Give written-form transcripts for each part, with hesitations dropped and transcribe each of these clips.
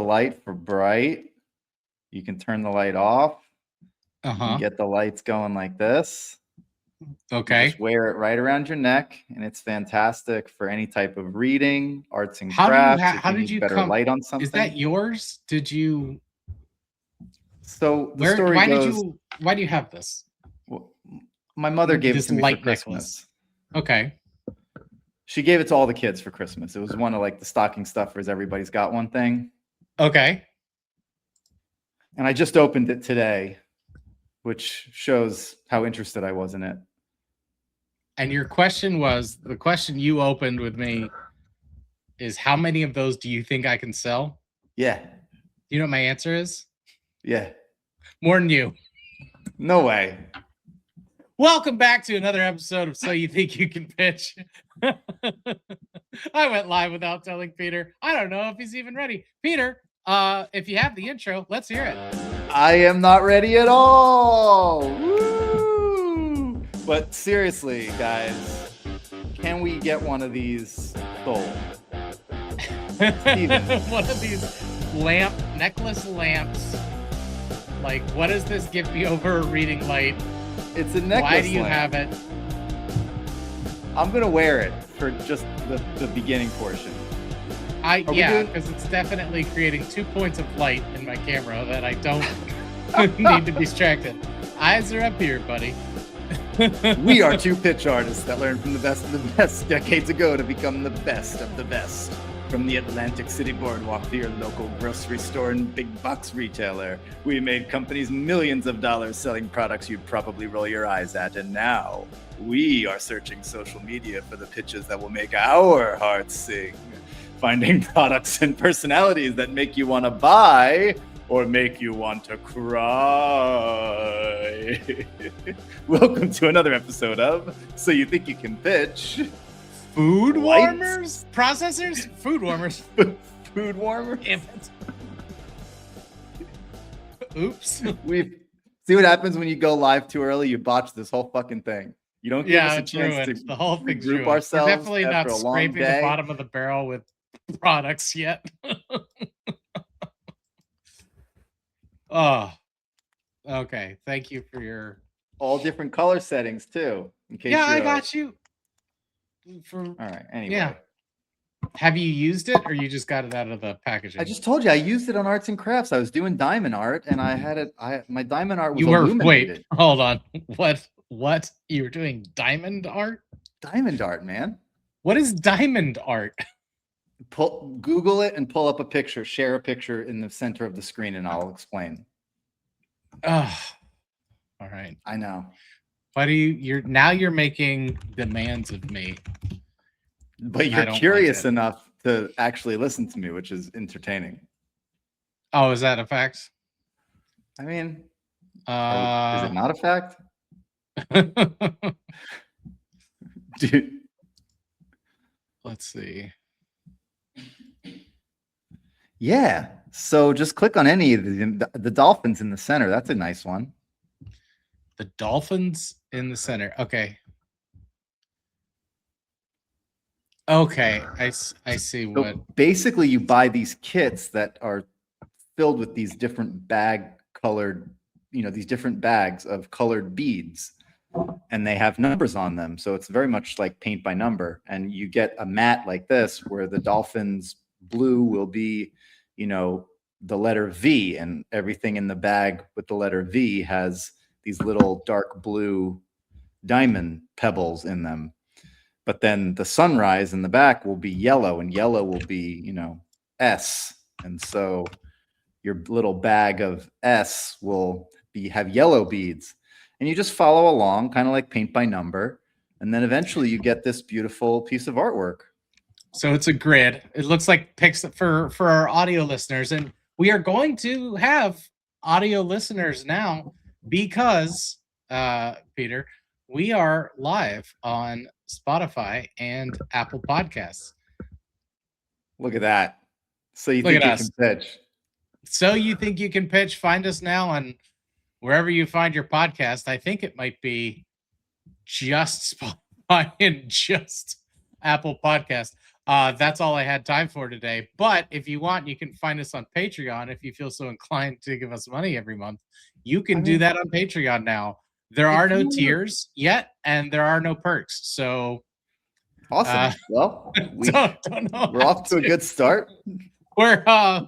light for bright. You can turn the light off. You Uh-huh. can get the lights going like this. You Okay. just wear it right around your neck, and it's fantastic for any type of reading, arts and How do you crafts. ha- If how you did need you better come? light on Is something. that yours? Did you So the where story why goes, why do you have this? well, my mother gave it This to me for light Christmas. necklace. Okay. She gave it to all the kids for Christmas. It was one of like the stocking stuffers, everybody's got one thing. Okay. And I just opened it today, which shows how interested I was in it. And your question was, the question you opened with me is, how many of those do you think I can sell? Yeah. You know what my answer is? Yeah. More than you. No way. Welcome back to another episode of So You Think You Can Pitch. I went live without telling Peter. I don't know if he's even ready. Peter, if you have the intro, let's hear it. I am not ready at all. Woo! But seriously, guys, can we get one of these sold? One of these necklace lamps. Like, what does this give me over a reading light? It's a necklace. Why do you lamp. have it? I'm gonna wear it for just the beginning portion. Because it's definitely creating 2 points of light in my camera that I don't need to be distracted. Eyes are up here, buddy. We are two pitch artists that learned from the best of the best decades ago to become the best of the best. From the Atlantic City Boardwalk to your local grocery store and big box retailer, we made companies millions of dollars selling products you'd probably roll your eyes at, and now we are searching social media for the pitches that will make our hearts sing. Finding products and personalities that make you want to buy or make you want to cry. Welcome to another episode of So You Think You Can Pitch. Food warmers? Processors? Food warmers. Food warmers? Damn it. Oops. We see what happens when you go live too early. You botch this whole fucking thing. You don't give us a chance to the whole thing's regroup ruined. ourselves. We're definitely not after a long scraping day. the bottom of the barrel with products yet. Oh, okay. Thank you for your all different color settings too. In case I got you. All right. Anyway. Yeah. Have you used it, or you just got it out of the packaging? I just told you I used it on arts and crafts. I was doing diamond art, and I had it. My diamond art was illuminated. Wait, hold on. What? You were doing diamond art? Diamond art, man. What is diamond art? Google it and pull up a picture. Share a picture in the center of the screen, and I'll explain. Oh, all right. I know. Why do you're making demands of me? But you're curious enough to actually listen to me, which is entertaining. Oh, is that a fact? I mean, is it not a fact? Dude. Let's see. Yeah. So just click on any of the dolphins in the center. That's a nice one. The dolphins in the center. Okay. Okay, I see. So what basically you buy these kits that are filled with these different these different bags of colored beads, and they have numbers on them. So it's very much like paint by number. And you get a mat like this where the dolphin's blue will be, the letter V, and everything in the bag with the letter V has these little dark blue diamond pebbles in them. But then the sunrise in the back will be yellow, and yellow will be, S. And so your little bag of S will have yellow beads. And you just follow along, kind of like paint by number. And then eventually you get this beautiful piece of artwork. So it's a grid. It looks like pics for our audio listeners. And we are going to have audio listeners now because, Peter, we are live on Spotify and Apple Podcasts. Look at that. So you think you can pitch. So you think you can pitch. Find us now on wherever you find your podcast. I think it might be just Spotify and just Apple Podcast. That's all I had time for today. But if you want, you can find us on Patreon. If you feel so inclined to give us money every month, you can I do mean, that on Patreon now. There if are no you were- tiers yet, and there are no perks. So Awesome. Well, don't know we're how off to a good start. We're a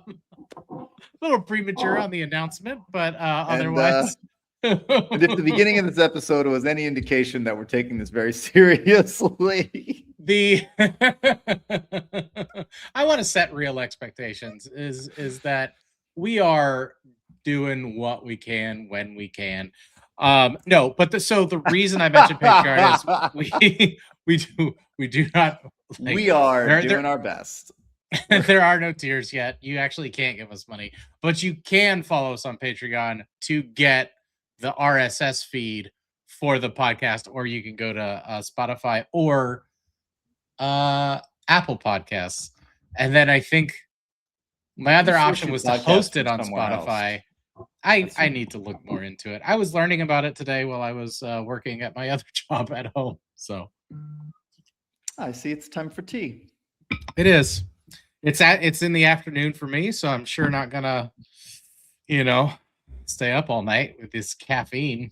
little premature on the announcement, but otherwise. And if the beginning of this episode was any indication that we're taking this very seriously, I want to set real expectations. Is that we are doing what we can when we can. No, but so the reason I mentioned Patreon is we do not we are there- doing our best. there are no tiers yet. You actually can't give us money, but you can follow us on Patreon to get the RSS feed for the podcast, or you can go to Spotify or Apple Podcasts. And then I think my other You option search was your to host podcast it on somewhere else. Spotify. I need to look more into it. I was learning about it today while I was working at my other job at home. So I see it's time for tea. it is. It's in the afternoon for me, so I'm sure not gonna, stay up all night with this caffeine.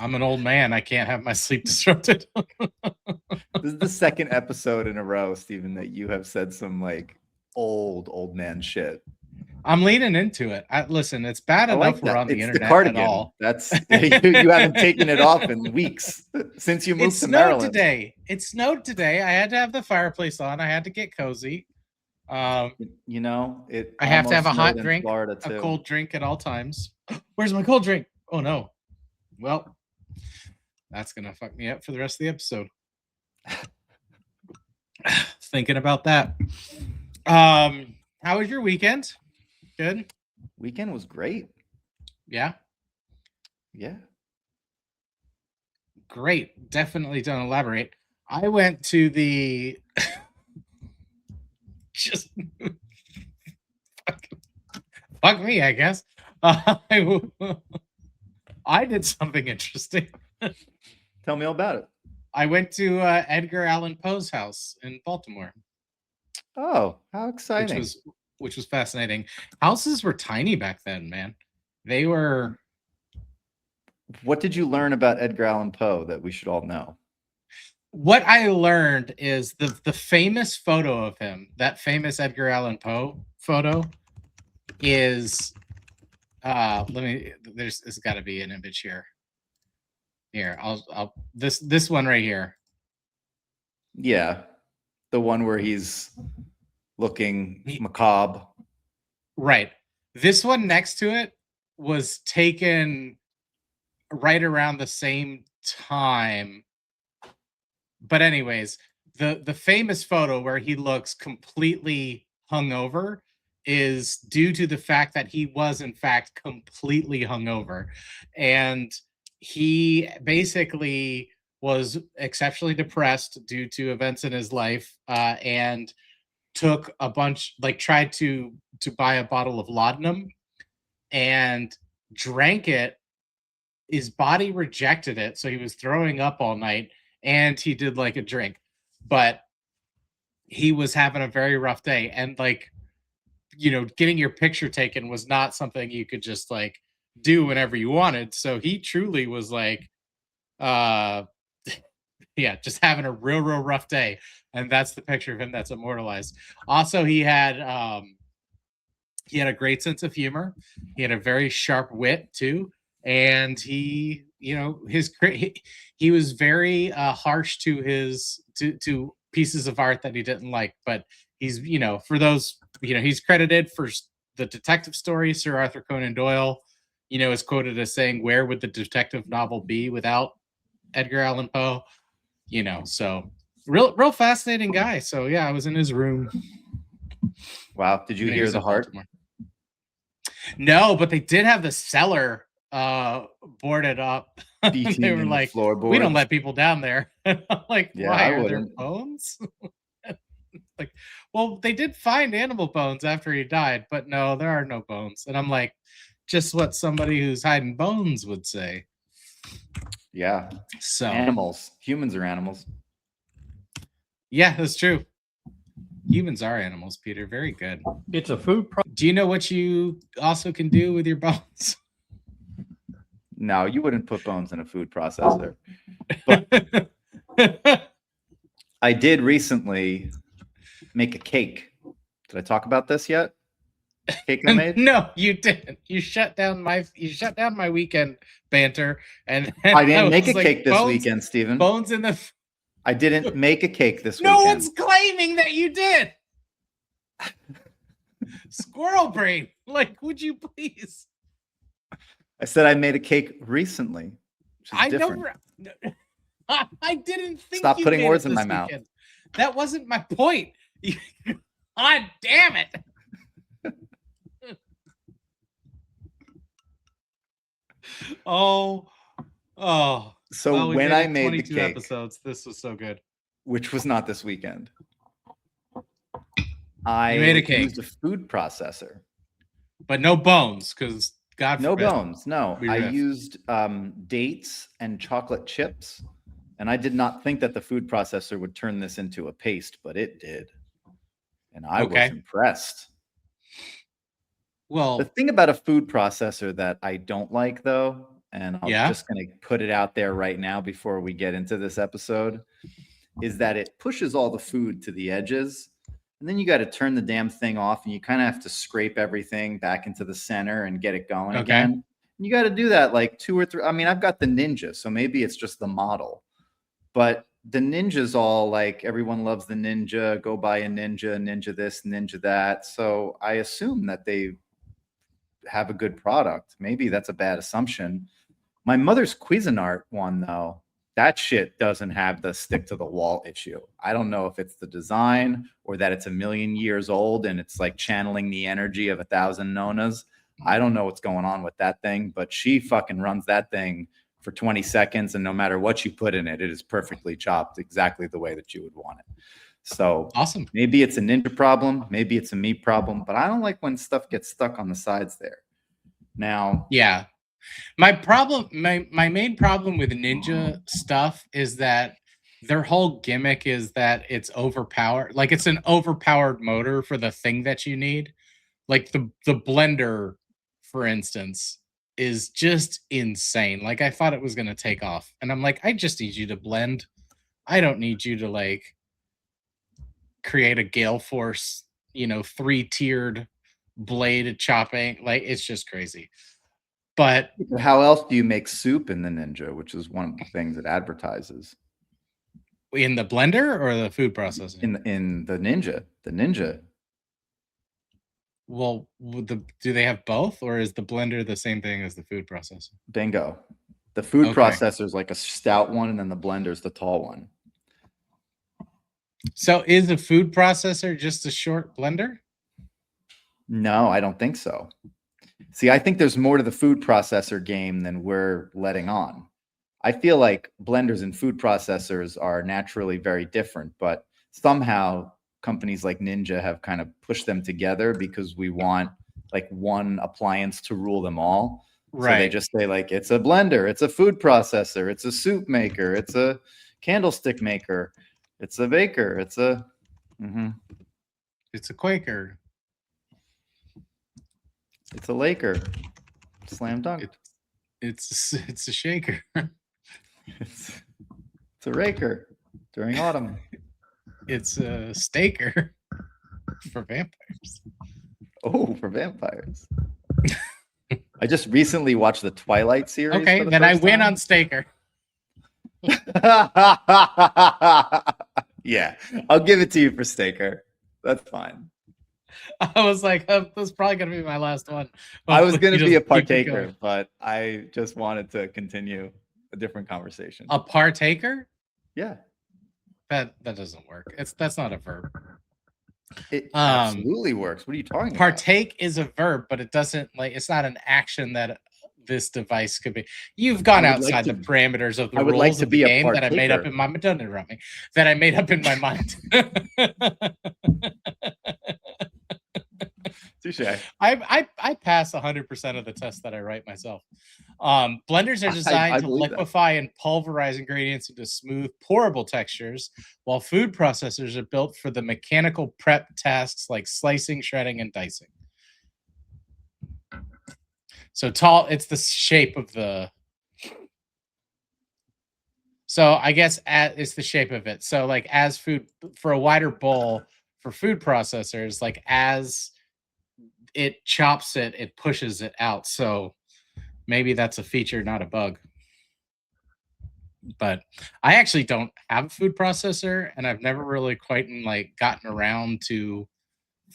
I'm an old man. I can't have my sleep disrupted. This is the second episode in a row, Stephen, that you have said some like old man shit. I'm leaning into it. Listen, it's bad I enough like we're that. on the It's internet the cardigan. at all. That's you haven't taken it off in weeks since you It moved to snowed Maryland. today. It snowed today. I had to have the fireplace on. I had to get cozy. You know, it. I have to have a almost hot snowed in drink, Florida a too. cold drink at all times. Where's my cold drink? Oh no. Well, that's gonna fuck me up for the rest of the episode. Thinking about that. How was your weekend? Good. Weekend was great. Yeah. Yeah. Great. Definitely don't elaborate. I went to the just fuck me, I guess. I did something interesting. Tell me all about it. I went to Edgar Allan Poe's house in Baltimore, Oh, how exciting! which was fascinating. Houses were tiny back then, man. They were. What did you learn about Edgar Allan Poe that we should all know? What I learned is the famous photo of him, that famous Edgar Allan Poe photo, is there's got to be an image here. Here, I'll this one right here. Yeah, the one where he's looking macabre. Right. This one next to it was taken right around the same time. But anyways, the famous photo where he looks completely hungover is due to the fact that he was in fact completely hungover, and he basically was exceptionally depressed due to events in his life, and took a bunch, like tried to buy a bottle of laudanum and drank it. His body rejected it, so he was throwing up all night, and he did like a drink, but he was having a very rough day. And like, getting your picture taken was not something you could just like do whenever you wanted. So he truly was like, yeah, just having a real rough day. And that's the picture of him that's immortalized. Also, he had a great sense of humor. He had a very sharp wit too. And he was very harsh to his to pieces of art that he didn't like. But he's, for those, he's credited for the detective story. Sir Arthur Conan Doyle, is quoted as saying, "Where would the detective novel be without Edgar Allan Poe?" So real fascinating guy. So yeah, I was in his room. Wow, did you hear the heart? Baltimore. No, but they did have the cellar boarded up. They were like, floorboards. "We don't let people down there." Like, Yeah, why I are there wouldn't. bones? Like, well, they did find animal bones after he died, but no, there are no bones. And I'm like, just what somebody who's hiding bones would say. Yeah, So animals. Humans are animals. Yeah, that's true. Humans are animals, Peter. Very good. It's a food product. Do you know what you also can do with your bones? No, you wouldn't put bones in a food processor. I did recently make a cake. Did I talk about this yet? Cake I made? No, you didn't. You shut down my weekend banter, and I didn't make a was like, cake this bones- weekend, Steven. Bones in the. I didn't make a cake this No weekend. one's claiming that you did. Squirrel brain. Like, would you please? I said I made a cake recently. Which is I different. never. I didn't think. Stop you putting made it words in this my mouth. weekend. That wasn't my point. God damn it. Oh. So Well, we when made I it made the 22 cake, episodes, this was so good. which was not this weekend, I made a cake. used a food processor. But no bones, because God No forbid. bones. No, We I riff. used dates and chocolate chips, and I did not think that the food processor would turn this into a paste, but it did, and I was Okay. impressed. Well, The thing about a food processor that I don't like, though, and I'm Yeah? just going to put it out there right now before we get into this episode, is that it pushes all the food to the edges. And then you got to turn the damn thing off, and you kind of have to scrape everything back into the center and get it going Okay. again. And you got to do that like 2 or 3. I mean, I've got the Ninja, so maybe it's just the model. But the Ninja's all like, everyone loves the Ninja. Go buy a Ninja this, Ninja that. So I assume that they have a good product. Maybe that's a bad assumption. My mother's Cuisinart one, though, that shit doesn't have the stick to the wall issue. I don't know if it's the design or that it's a million years old and it's like channeling the energy of 1,000 Nonas. I don't know what's going on with that thing, but she fucking runs that thing for 20 seconds. And no matter what you put in it, it is perfectly chopped exactly the way that you would want it. So awesome. maybe it's a Ninja problem, maybe it's a me problem, but I don't like when stuff gets stuck on the sides there. Now, Yeah. My main problem with Ninja stuff is that their whole gimmick is that it's overpowered. Like, it's an overpowered motor for the thing that you need. Like the blender, for instance, is just insane. Like, I thought it was going to take off. And I'm like, I just need you to blend. I don't need you to like create a gale force, 3-tiered blade chopping. Like, it's just crazy. But how else do you make soup in the Ninja, which is one of the things it advertises? in the blender or the food processing? In the Ninja. Well, do they have both, or is the blender the same thing as the food processor? Bingo. The food Okay. processor is like a stout one, and then the blender is the tall one. So is the food processor just a short blender? No, I don't think so. See, I think there's more to the food processor game than we're letting on. I feel like blenders and food processors are naturally very different, but somehow companies like Ninja have kind of pushed them together because we want like one appliance to rule them all. So they just say like, it's a blender, it's a food processor, it's a soup maker, it's a candlestick maker, it's a baker, it's a... It's a Quaker. It's a Laker. Slam dunk. It's a shaker. It's a raker during autumn. It's a staker for vampires. Oh, for vampires. I just recently watched the Twilight series. Okay, for the then I first win time. on staker. Yeah, I'll give it to you for Staker. That's fine. I was like, that's probably gonna be my last one. I was Hopefully going to you be a just keep it partaker, going. but I just wanted to continue a different conversation. A partaker? Yeah, That doesn't work. That's not a verb. it absolutely works. What are you talking about? Partake is a verb, but it doesn't it's not an action that this device could be. You've gone I would like outside to- the parameters of the I would rules like to of be the a game that I made up partaker. in my don't interrupt me. That I made up in my mind. So Touche. I pass 100% of the tests that I write myself. Blenders are designed I to believe that. liquefy and pulverize ingredients into smooth, pourable textures, while food processors are built for the mechanical prep tasks like slicing, shredding, and dicing. So tall, it's the shape of the. So I guess it's the shape of it. So like as food for a wider bowl for food processors, like as it chops it, it pushes it out. So maybe that's a feature, not a bug. But I actually don't have a food processor, and I've never really quite like gotten around to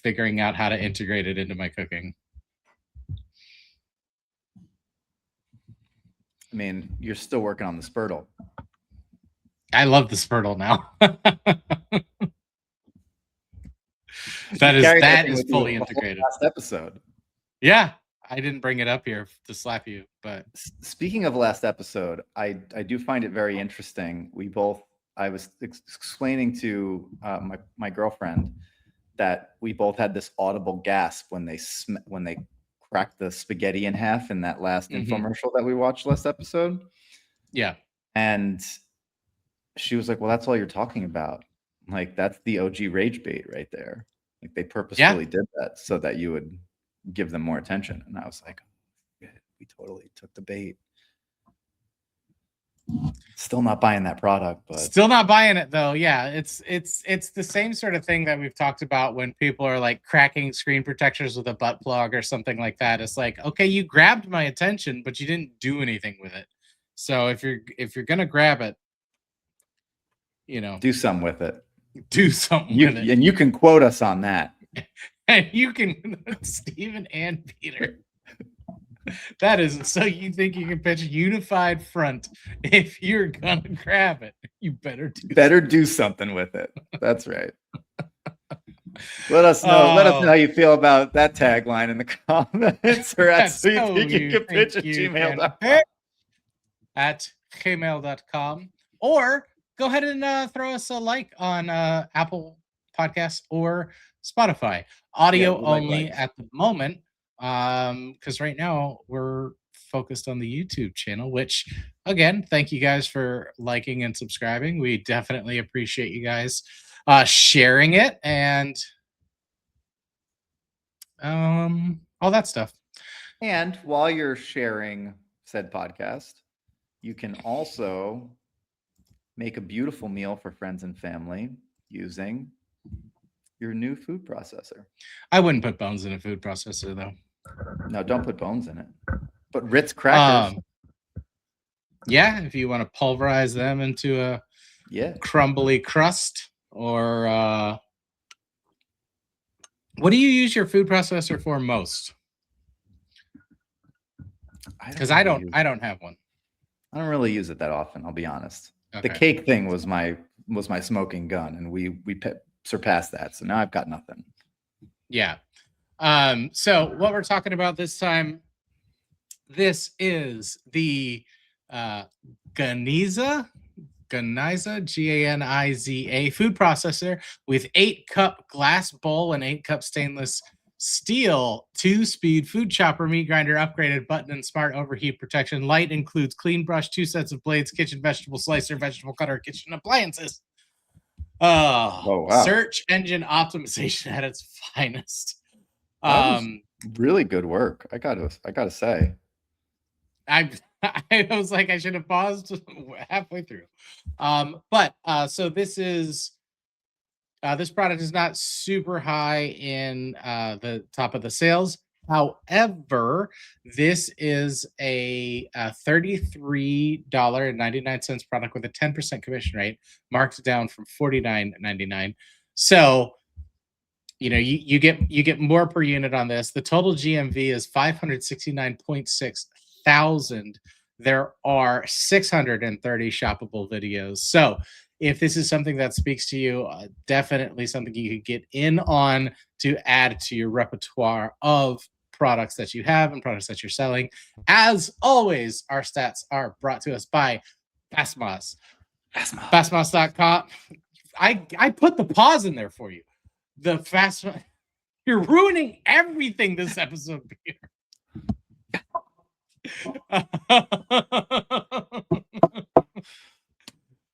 figuring out how to integrate it into my cooking. I mean, you're still working on the Spurtle. I love the Spurtle now. that is fully integrated. Last episode. Yeah, I didn't bring it up here to slap you, but speaking of last episode, I do find it very interesting. I was explaining to my girlfriend that we both had this audible gasp when they cracked the spaghetti in half in that last infomercial that we watched last episode. Yeah, and she was like, "Well, that's all you're talking about. Like, that's the OG rage bait right there. Like, they purposefully did that so that you would give them more attention." And I was like, we totally took the bait. Still not buying that product, but still not buying it though. Yeah, it's the same sort of thing that we've talked about when people are like cracking screen protectors with a butt plug or something like that. It's like, okay, you grabbed my attention, but you didn't do anything with it. So if you're gonna grab it, do something with it. Do something with it. And you can quote us on that. And you can, Stephen and Peter. That is, so you think you can pitch a unified front if you're gonna grab it? You better do something with it. That's right. Let us know. Let us know how you feel about that tagline in the comments, or at so you think you can pitch at gmail.com. At gmail.com, or go ahead and throw us a like on Apple Podcasts or Spotify. Audio only at the moment, because right now we're focused on the YouTube channel, which, again, thank you guys for liking and subscribing. We definitely appreciate you guys sharing it and all that stuff. And while you're sharing said podcast, you can also make a beautiful meal for friends and family using your new food processor. I wouldn't put bones in a food processor, though. No, don't put bones in it. But Ritz crackers. Yeah, if you want to pulverize them into a crumbly crust, or what do you use your food processor for most? Because I don't have one. I don't really use it that often, I'll be honest. Okay. The cake thing was my smoking gun, and we surpassed that. So now I've got nothing. Yeah. So what we're talking about this time, this is the Ganiza, Ganiza food processor with 8-cup glass bowl and 8-cup stainless steel 2-speed food chopper, meat grinder, upgraded button, and smart overheat protection. Light includes clean brush, 2 sets of blades, kitchen vegetable slicer, vegetable cutter, kitchen appliances. Oh, wow. Search engine optimization at its finest. Really good work. I gotta say. I was like, I should have paused halfway through. So this is this product is not super high in the top of the sales. However, this is a $33.99 product with a 10% commission rate, marked down from $49.99. So, you get more per unit on this. The total GMV is 569.6 thousand. There are 630 shoppable videos. So if this is something that speaks to you, definitely something you could get in on to add to your repertoire of products that you have and products that you're selling. As always, our stats are brought to us by Fastmoss. Fastmoss.com. I put the pause in there for you. The Fastmoss. You're ruining everything this episode, Peter.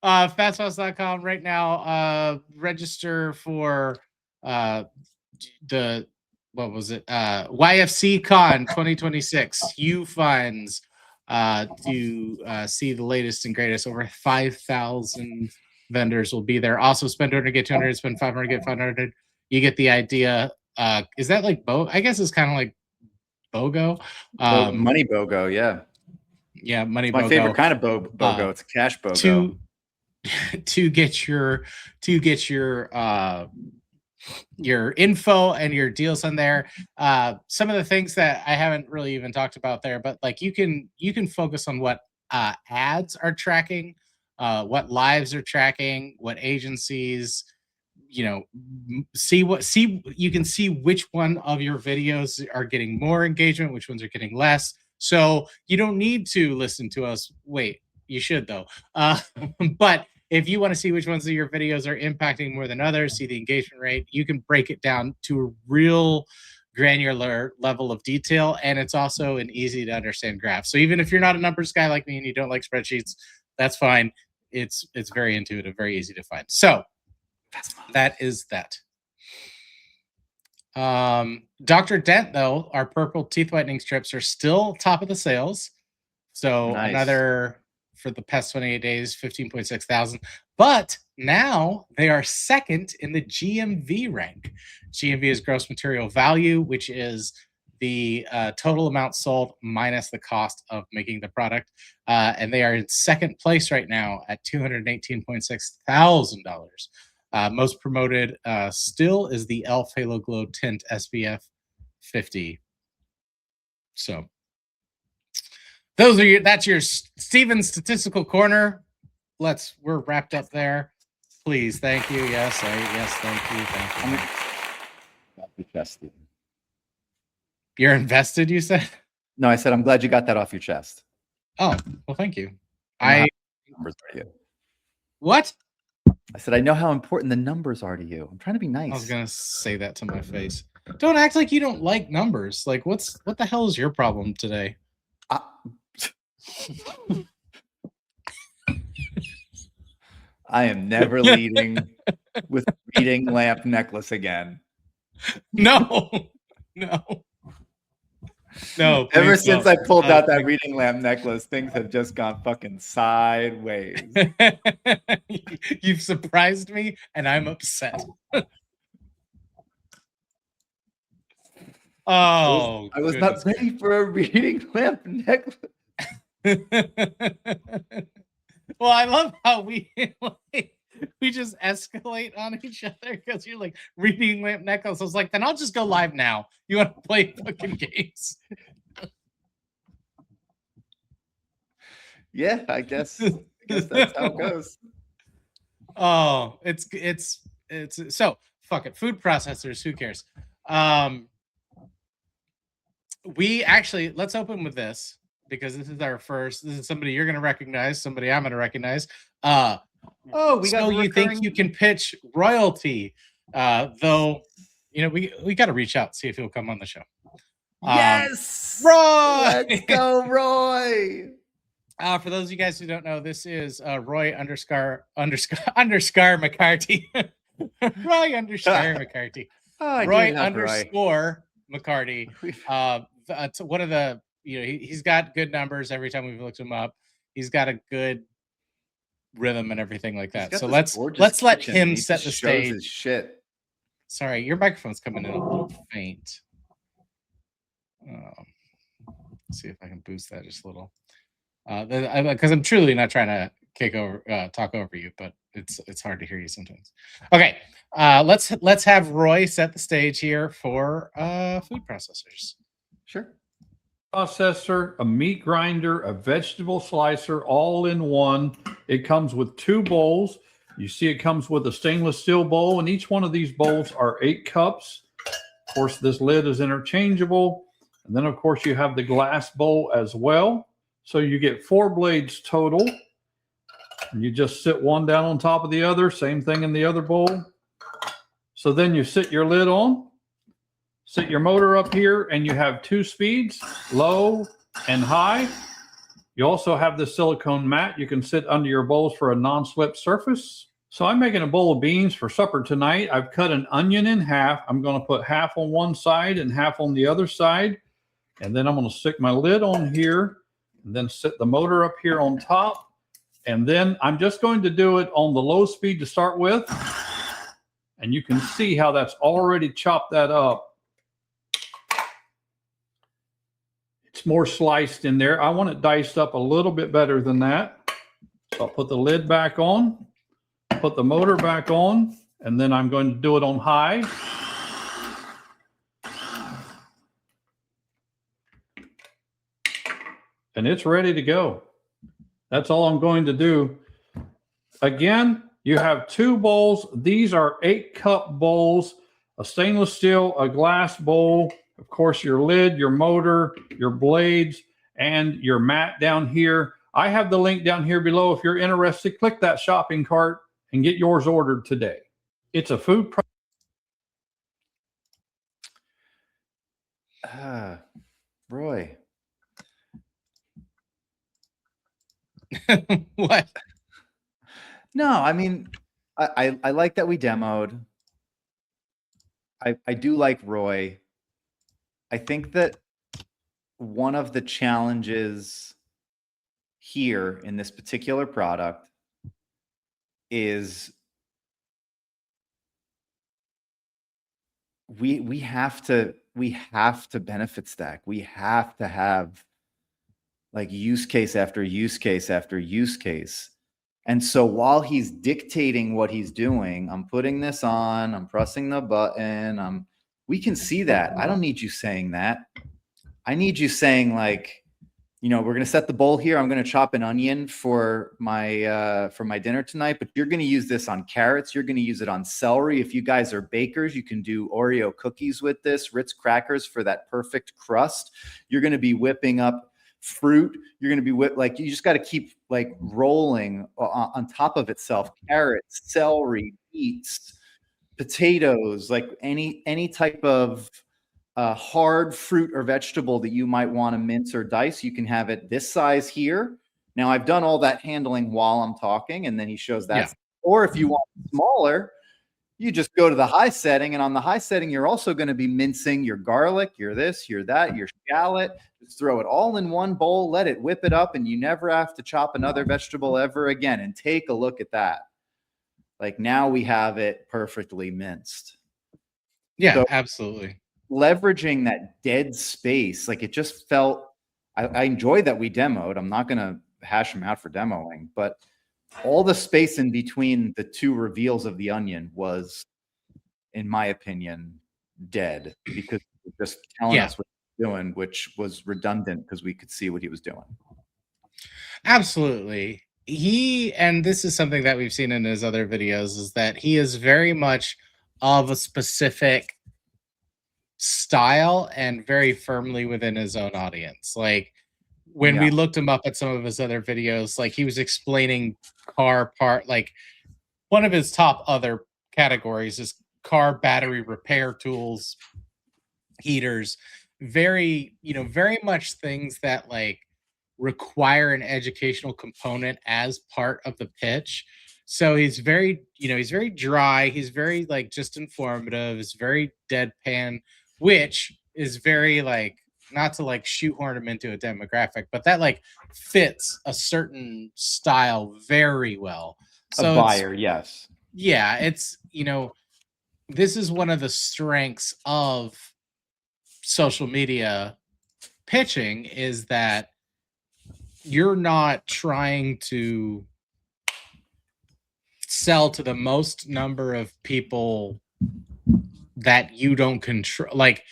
Fastpass.com right now. Register for the what was it? YFC Con 2026. Hugh Funds to see the latest and greatest. Over 5,000 vendors will be there. Also, spend 200, get 200, spend 500, get 500. You get the idea. Is that like I guess it's kind of like BOGO. Money BOGO, yeah. Yeah, money My BOGO. favorite kind of BOGO. It's a cash BOGO. To get your info and your deals on there. Some of the things that I haven't really even talked about there, but like you can focus on what ads are tracking, what lives are tracking, what agencies, you know, you can see which one of your videos are getting more engagement, which ones are getting less. So you don't need to listen to us. Wait, you should though. But if you want to see which ones of your videos are impacting more than others, see the engagement rate, you can break it down to a real granular level of detail. And it's also an easy to understand graph. So even if you're not a numbers guy like me and you don't like spreadsheets, that's fine. It's very intuitive, very easy to find. So that is that. Dr. Dent, though, our purple teeth whitening strips are still top of the sales. So Nice. Another, for the past 28 days, 15.6 thousand. But now they are second in the GMV rank. GMV is gross material value, which is the total amount sold minus the cost of making the product. And they are in second place right now at $218.6 thousand. Most promoted still is the e.l.f. Halo Glow Tint SPF 50. So that's your Steven Statistical Corner. We're wrapped up there. Please, thank you. Yes, thank you. You're invested, you said? No, I said I'm glad you got that off your chest. Oh, well, thank you. Numbers are to you. What? I said I know how important the numbers are to you. I'm trying to be nice. I was gonna say that to my face. Don't act like you don't like numbers. Like, what the hell is your problem today? I am never leading with reading lamp necklace again. No. Ever since I pulled out that reading lamp necklace, things have just gone fucking sideways. You've surprised me, and I'm upset. Oh, I was not ready for a reading lamp necklace. Well, I love how we just escalate on each other because you're like reading lamp necklace. I was like, then I'll just go live now. You want to play fucking games? Yeah, I guess that's how it goes. Oh, it's so fuck it. Food processors, who cares? We actually, let's open with this because this is our first. This is somebody you're gonna recognize, somebody I'm gonna recognize. Oh, we got. So you think you can pitch royalty? Though, you know, we got to reach out, see if he'll come on the show. Yes, Roy. Let's go, Roy. For those of you guys who don't know, this is Roy underscore McCarty. Roy underscore McCarty. Oh, Roy underscore McCarty. One of the, you know, he's got good numbers every time we've looked him up. He's got a good rhythm and everything like that. So let's let him set the stage. His shit. Sorry, your microphone's coming in a little faint. Let's see if I can boost that just a little. Because I'm truly not trying to talk over you, but it's hard to hear you sometimes. Okay, let's have Roy set the stage here for food processors. Sure. Processor, a meat grinder, a vegetable slicer, all in one. It comes with 2 bowls. You see it comes with a stainless steel bowl, and each one of these bowls are 8 cups. Of course, this lid is interchangeable. And then, of course, you have the glass bowl as well. So you get 4 blades total. And you just sit one down on top of the other. Same thing in the other bowl. So then you sit your lid on. Set your motor up here and you have 2 speeds, low and high. You also have the silicone mat. You can sit under your bowls for a non-slip surface. So I'm making a bowl of beans for supper tonight. I've cut an onion in half. I'm going to put half on one side and half on the other side. And then I'm going to stick my lid on here and then set the motor up here on top. And then I'm just going to do it on the low speed to start with. And you can see how that's already chopped that up. It's more sliced in there. I want it diced up a little bit better than that. So I'll put the lid back on, put the motor back on, and then I'm going to do it on high. And it's ready to go. That's all I'm going to do. Again, you have 2 bowls. These are 8-cup bowls, a stainless steel, a glass bowl, of course, your lid, your motor, your blades, and your mat down here. I have the link down here below. If you're interested, click that shopping cart and get yours ordered today. It's a food product. Roy. What? No, I mean, I like that we demoed. I do like Roy. I think that one of the challenges here in this particular product is we have to benefit stack. We have to have like use case after use case after use case. And so while he's dictating what he's doing, I'm putting this on, I'm pressing the button, we can see that. I don't need you saying that. I need you saying like, you know, we're going to set the bowl here. I'm going to chop an onion for my dinner tonight, but you're going to use this on carrots. You're going to use it on celery. If you guys are bakers, you can do Oreo cookies with this, Ritz crackers for that perfect crust. You're going to be whipping up fruit. You're going to be like, you just got to keep like rolling on top of itself. Carrots, celery, beets, potatoes, like any type of hard fruit or vegetable that you might want to mince or dice. You can have it this size here. Now I've done all that handling while I'm talking, and then he shows that. Yeah. Or if you want smaller, you just go to the high setting, and on the high setting, you're also going to be mincing your garlic, your this, your that, your shallot. Just throw it all in one bowl, let it whip it up, and you never have to chop another vegetable ever again. And take a look at that. Like now we have it perfectly minced. Yeah, So absolutely. leveraging that dead space, like it just felt, I enjoyed that we demoed. I'm not going to hash them out for demoing, but all the space in between the 2 reveals of the onion was, in my opinion, dead because he was just telling us what he was doing, which was redundant because we could see what he was doing. Absolutely. And this is something that we've seen in his other videos, is that he is very much of a specific style and very firmly within his own audience. Like when we looked him up at some of his other videos, like he was explaining car part, like one of his top other categories is car battery repair tools, heaters, very much things that like require an educational component as part of the pitch. So he's very dry. He's very like just informative. It's very deadpan, which is very like, not to like shoehorn him into a demographic, but that like fits a certain style very well. So a buyer, yes. Yeah, it's, this is one of the strengths of social media pitching, is that you're not trying to sell to the most number of people that you don't control. Like,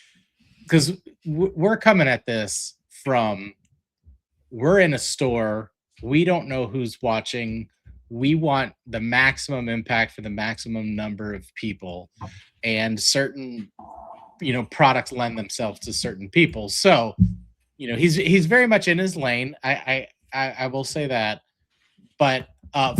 because we're coming at this from, we're in a store, we don't know who's watching, we want the maximum impact for the maximum number of people, and certain products lend themselves to certain people. So he's very much in his lane. I will say that, but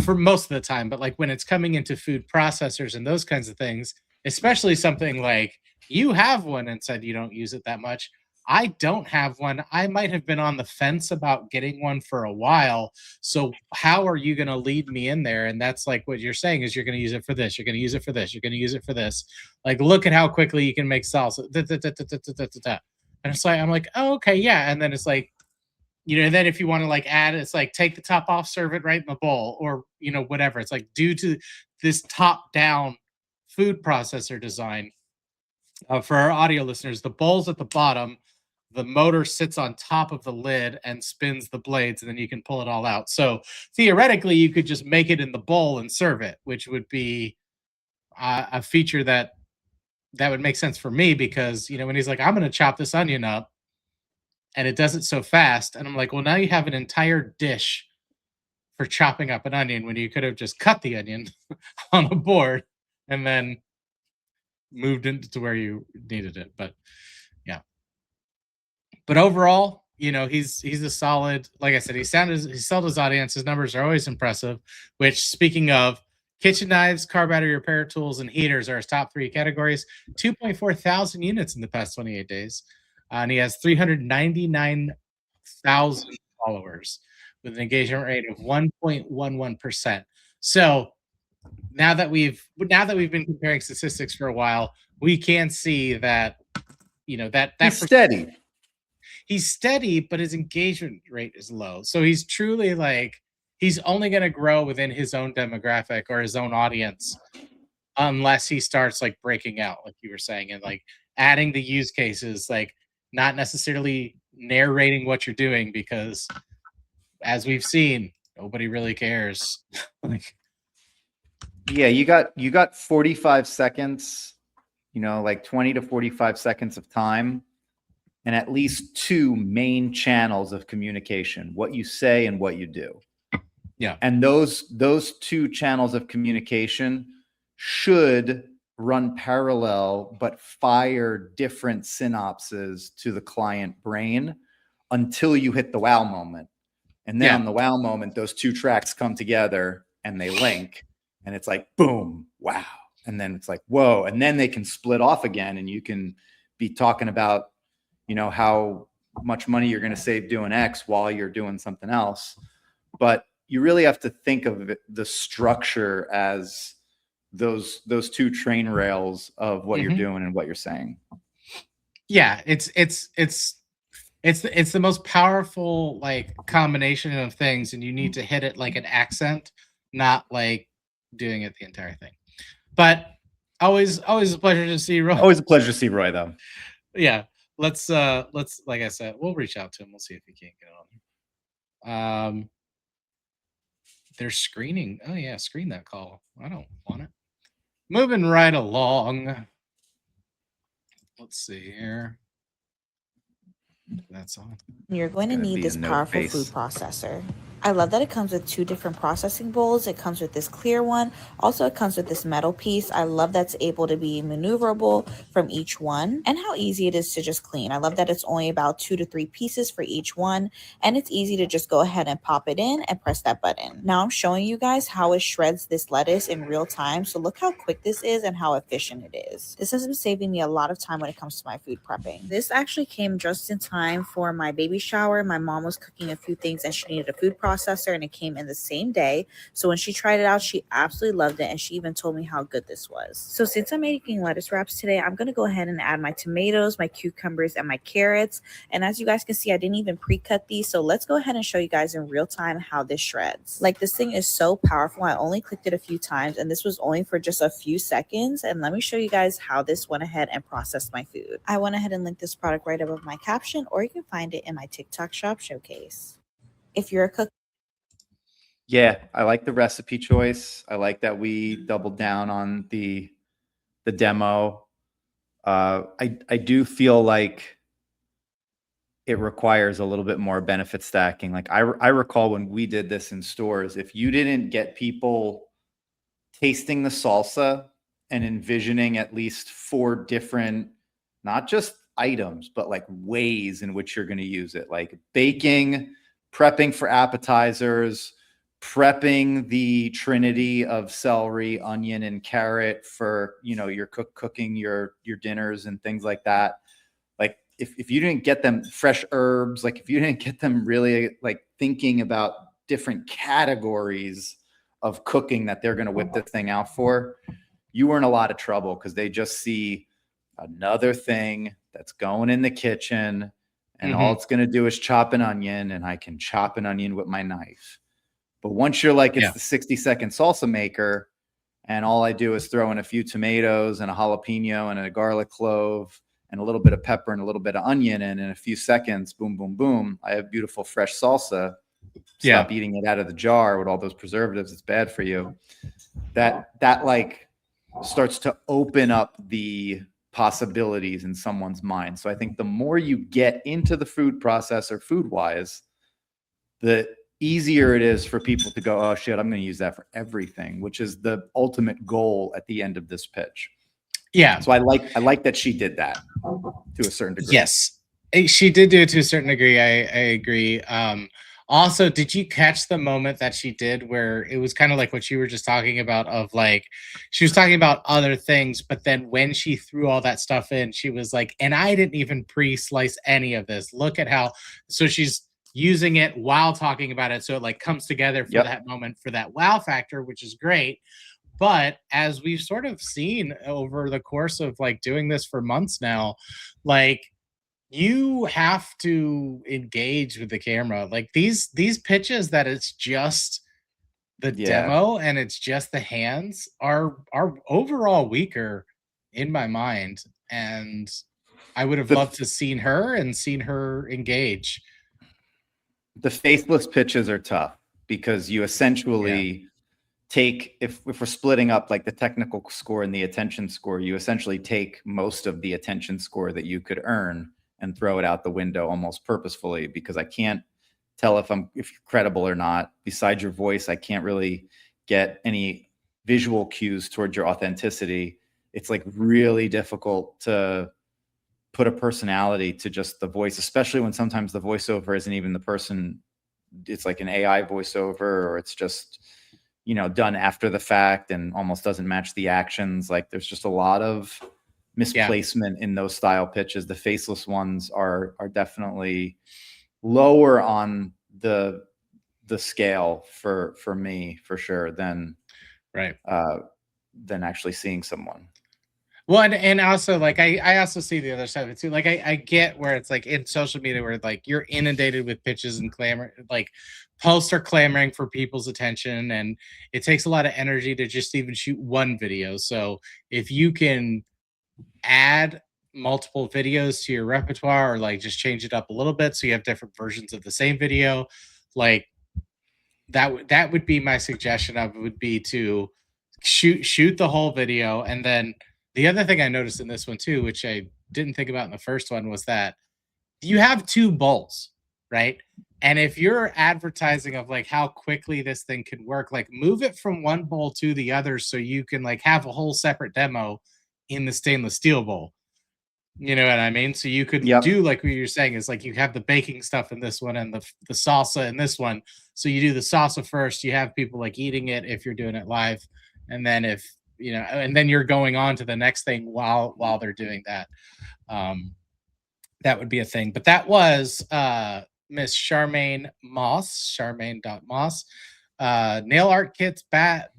for most of the time. But like when it's coming into food processors and those kinds of things, especially something like You have one and said you don't use it that much. I don't have one. I might have been on the fence about getting one for a while. So how are you going to lead me in there? And that's like what you're saying is you're going to use it for this. You're going to use it for this. You're going to use it for this. Like, look at how quickly you can make salsa. Da, da, da, da, da, da, da, da. And it's like, I'm like, oh, okay, yeah. And then it's like, and then if you want to like add, it's like take the top off, serve it right in the bowl, or whatever. It's like due to this top down food processor design. For our audio listeners, the bowl's at the bottom, the motor sits on top of the lid and spins the blades, and then you can pull it all out. So theoretically, you could just make it in the bowl and serve it, which would be a feature that would make sense for me because, when he's like, I'm going to chop this onion up and it does it so fast. And I'm like, well, now you have an entire dish for chopping up an onion when you could have just cut the onion on a board and then moved into where you needed it. But yeah, but overall, he's a solid, like I said, he sold his audience. His numbers are always impressive, which, speaking of, kitchen knives, car battery repair tools, and heaters are his top 3 categories. 2.4 thousand units in the past 28 days. And he has 399,000 followers with an engagement rate of 1.11%. So now that we've been comparing statistics for a while, we can see that that He's steady. He's steady, but his engagement rate is low. So he's truly like, he's only going to grow within his own demographic or his own audience unless he starts like breaking out, like you were saying, and like adding the use cases, like not necessarily narrating what you're doing, because as we've seen, nobody really cares. Like, yeah, you got 45 seconds, like 20 to 45 seconds of time, and at least 2 main channels of communication, what you say and what you do. Yeah. And those 2 channels of communication should run parallel, but fire different synapses to the client brain until you hit the wow moment. And then on the wow moment, those 2 tracks come together and they link, and it's like, boom, wow. And then it's like, whoa. And then they can split off again, and you can be talking about, how much money you're going to save doing X while you're doing something else. But you really have to think of the structure as those 2 train rails of what you're doing and what you're saying. Yeah, it's the most powerful like combination of things, and you need to hit it like an accent, not like doing it the entire thing. But always a pleasure to see Roy. Always a pleasure to see Roy, though. Yeah, let's like I said, we'll reach out to him. We'll see if he can't get on. They're screening. Oh yeah, screen that call. I don't want it. Moving right along. Let's see here. That's on. You're going to Gonna need be this a note powerful base. food processor. I love that it comes with 2 different processing bowls. It comes with this clear one. Also, it comes with this metal piece. I love that's able to be maneuverable from each one, and how easy it is to just clean. I love that it's only about 2 to 3 pieces for each one, and it's easy to just go ahead and pop it in and press that button. Now I'm showing you guys how it shreds this lettuce in real time. So look how quick this is and how efficient it is. This has been saving me a lot of time when it comes to my food prepping. This actually came just in time for my baby shower. My mom was cooking a few things and she needed a food processor, and it came in the same day. So when she tried it out, she absolutely loved it, and she even told me how good this was. So since I'm making lettuce wraps today, I'm going to go ahead and add my tomatoes, my cucumbers, and my carrots. And as you guys can see, I didn't even pre-cut these. So let's go ahead and show you guys in real time how this shreds. Like, this thing is so powerful. I only clicked it a few times, and this was only for just a few seconds. And let me show you guys how this went ahead and processed my food. I went ahead and linked this product right above my caption, or you can find it in my TikTok shop showcase. If you're a cook, Yeah, I like the recipe choice. I like that we doubled down on the demo. I do feel like it requires a little bit more benefit stacking. Like I recall when we did this in stores, if you didn't get people tasting the salsa and envisioning at least 4 different, not just items, but like ways in which you're going to use it, like baking, prepping for appetizers, prepping the trinity of celery, onion, and carrot for, you know, your cooking your dinners and things like that. Like if you didn't get them fresh herbs, like if you didn't get them really like thinking about different categories of cooking that they're going to whip this thing out for, you were in a lot of trouble, because they just see another thing that's going in the kitchen, and all it's going to do is chop an onion, and I can chop an onion with my knife. But once you're like, it's the 60-second salsa maker, and all I do is throw in a few tomatoes and a jalapeno and a garlic clove and a little bit of pepper and a little bit of onion, and in a few seconds, boom, boom, boom, I have beautiful fresh salsa. Stop eating it out of the jar with all those preservatives. It's bad for you. That like starts to open up the possibilities in someone's mind. So I think the more you get into the food processor food-wise, the easier it is for people to go, oh shit, I'm going to use that for everything, which is the ultimate goal at the end of this pitch. Yeah. So I like that she did that to a certain degree. Yes, she did do it to a certain degree. I agree. Also, did you catch the moment that she did where it was kind of like what you were just talking about, of like, she was talking about other things, but then when she threw all that stuff in, she was like, and I didn't even pre-slice any of this. Look at how, so she's using it while talking about it. So it like comes together for that moment, for that wow factor, which is great. But as we've sort of seen over the course of like doing this for months now, like, you have to engage with the camera. Like these pitches that it's just the demo and it's just the hands are overall weaker in my mind. And I would have loved to seen her engage. The faithless pitches are tough, because you essentially take, if we're splitting up like the technical score and the attention score, you essentially take most of the attention score that you could earn and throw it out the window almost purposefully, because I can't tell if you're credible or not. Besides your voice, I can't really get any visual cues towards your authenticity. It's like really difficult to put a personality to just the voice, especially when sometimes the voiceover isn't even the person. It's like an AI voiceover, or it's just, you know, done after the fact and almost doesn't match the actions. Like there's just a lot of misplacement in those style pitches. The faceless ones are definitely lower on the scale for me, for sure, than actually seeing someone. Well, and also like I also see the other side of it too. Like I get where it's like in social media where like you're inundated with pitches and clamor, like posts are clamoring for people's attention, and it takes a lot of energy to just even shoot one video. So if you can add multiple videos to your repertoire, or like just change it up a little bit so you have different versions of the same video, like that would be my suggestion. Of it would be to shoot the whole video. And then the other thing I noticed in this one too, which I didn't think about in the first one, was that you have two bowls, right? And if you're advertising of like how quickly this thing can work, like move it from one bowl to the other so you can like have a whole separate demo in the stainless steel bowl. You know what I mean? So you could do like what you're saying is like you have the baking stuff in this one and the salsa in this one. So you do the salsa first, you have people like eating it if you're doing it live. And then if, you know, and then you're going on to the next thing while they're doing that. That would be a thing. But that was Miss Charmaine Moss, Charmaine.Moss. Nail art kits,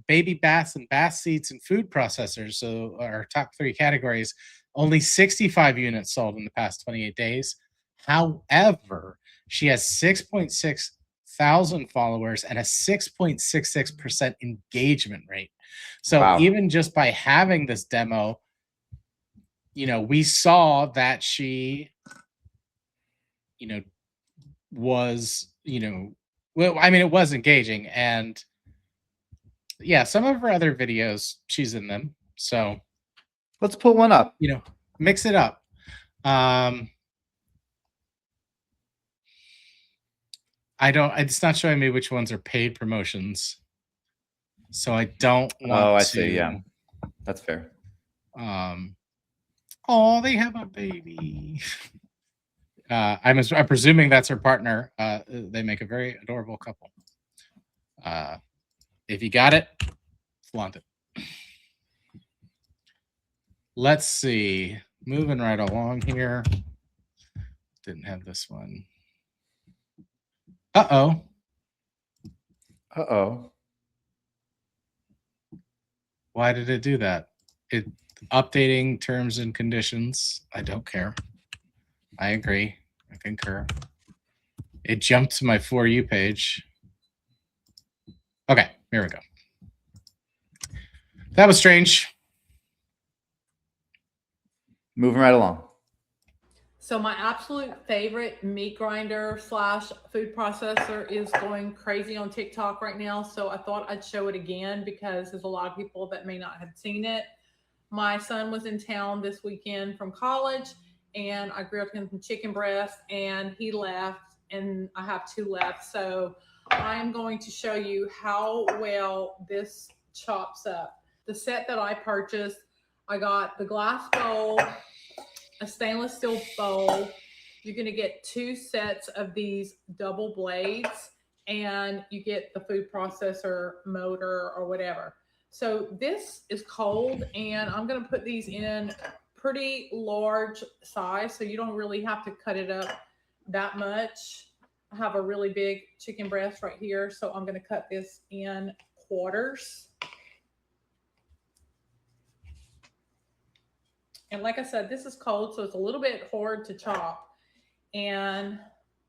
baby baths and bath seats, and food processors. So our top 3 categories. Only 65 units sold in the past 28 days. However, she has 6.6 thousand followers and a 6.66% engagement rate. So even just by having this demo, you know, we saw that she, you know, was, you know, well, I mean, it was engaging. And yeah, some of her other videos, she's in them. So let's pull one up. You know, mix it up. It's not showing me which ones are paid promotions. So I don't want to. Oh, I see. Yeah, that's fair. Oh, they have a baby. I'm presuming that's her partner. They make a very adorable couple. If you got it, flaunt it. Let's see. Moving right along here. Didn't have this one. Uh-oh. Uh-oh. Why did it do that? It updating terms and conditions. I don't care. I agree. I concur. It jumped to my For You page. Okay, here we go. That was strange. Moving right along. So my absolute favorite meat grinder slash food processor is going crazy on TikTok right now. So I thought I'd show it again because there's a lot of people that may not have seen it. My son was in town this weekend from college and I grilled him some chicken breast and he left and I have 2 left. So I'm going to show you how well this chops up. The set that I purchased, I got the glass bowl, a stainless steel bowl. You're going to get 2 sets of these double blades and you get the food processor motor or whatever. So this is cold and I'm going to put these in pretty large size so you don't really have to cut it up that much. I have a really big chicken breast right here, so I'm going to cut this in quarters. And like I said, this is cold, so it's a little bit hard to chop. And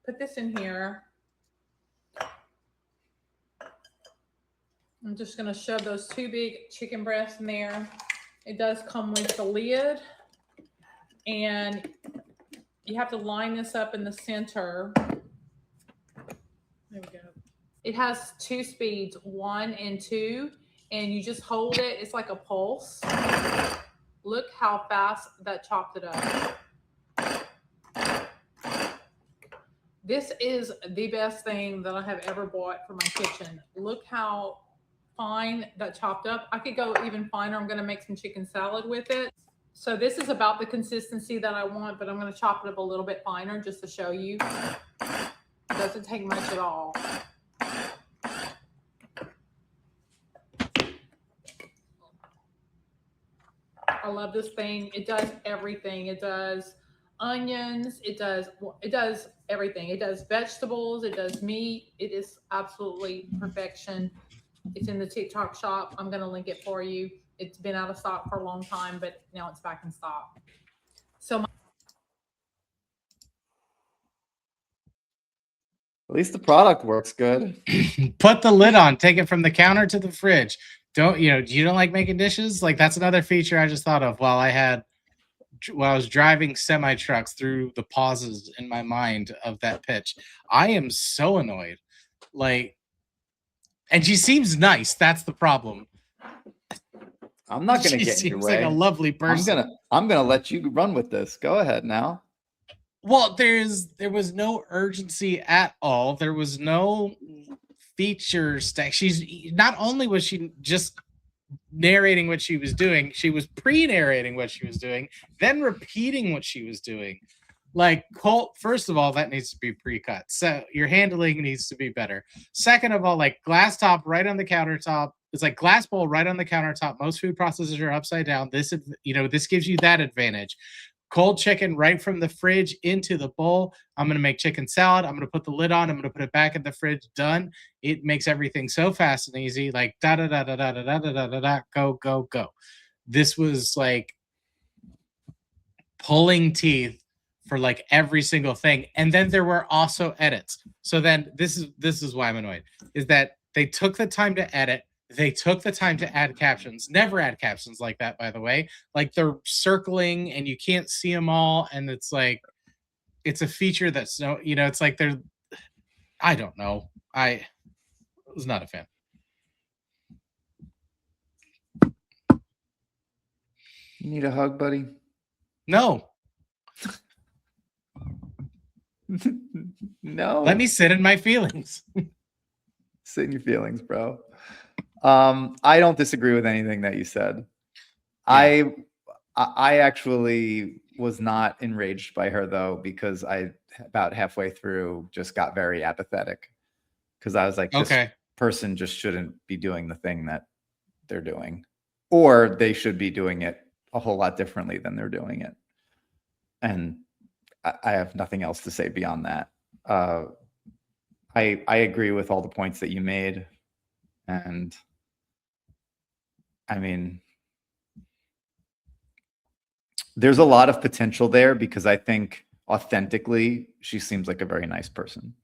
put this in here. I'm just going to shove those 2 big chicken breasts in there. It does come with the lid. And you have to line this up in the center. There we go. It has 2 speeds, 1 and 2. And you just hold it. It's like a pulse. Look how fast that chopped it up. This is the best thing that I have ever bought for my kitchen. Look how fine that chopped up. I could go even finer. I'm going to make some chicken salad with it. So this is about the consistency that I want, but I'm going to chop it up a little bit finer just to show you. It doesn't take much at all. I love this thing. It does everything. It does onions. It does everything. It does vegetables. It does meat. It is absolutely perfection. It's in the TikTok shop. I'm going to link it for you. It's been out of stock for a long time, but now it's back in stock. So At least the product works good. Put the lid on. Take it from the counter to the fridge. You don't like making dishes? Like, that's another feature I just thought of while I was driving semi trucks through the pauses in my mind of that pitch. I am so annoyed. Like, and she seems nice. That's the problem. I'm not going to She get in your seems way. like a lovely person. I'm gonna let you run with this. Go ahead now. Well, there was no urgency at all. There was no feature stack. Not only was she just narrating what she was doing, she was pre-narrating what she was doing, then repeating what she was doing. Like, Colt, first of all, that needs to be pre-cut. So your handling needs to be better. Second of all, like, glass top right on the countertop. It's like glass bowl right on the countertop. Most food processors are upside down. This gives you that advantage. Cold chicken right from the fridge into the bowl. I'm going to make chicken salad. I'm going to put the lid on. I'm going to put it back in the fridge. Done. It makes everything so fast and easy. Like, go. This was like pulling teeth for like every single thing. And then there were also edits. So then this is why I'm annoyed, is that they took the time to edit. They took the time to add captions. Never add captions like that, by the way. Like, they're circling and you can't see them all. And it's like, it's a feature that's it's like I don't know. I was not a fan. You need a hug, buddy? No. No. Let me sit in my feelings. Sit in your feelings, bro. I don't disagree with anything that you said. Yeah. I actually was not enraged by her, though, because I about halfway through just got very apathetic, because I was like, just person just shouldn't be doing the thing that they're doing, or they should be doing it a whole lot differently than they're doing it. And I have nothing else to say beyond that. I agree with all the points that you made. And I mean, there's a lot of potential there because I think authentically she seems like a very nice person.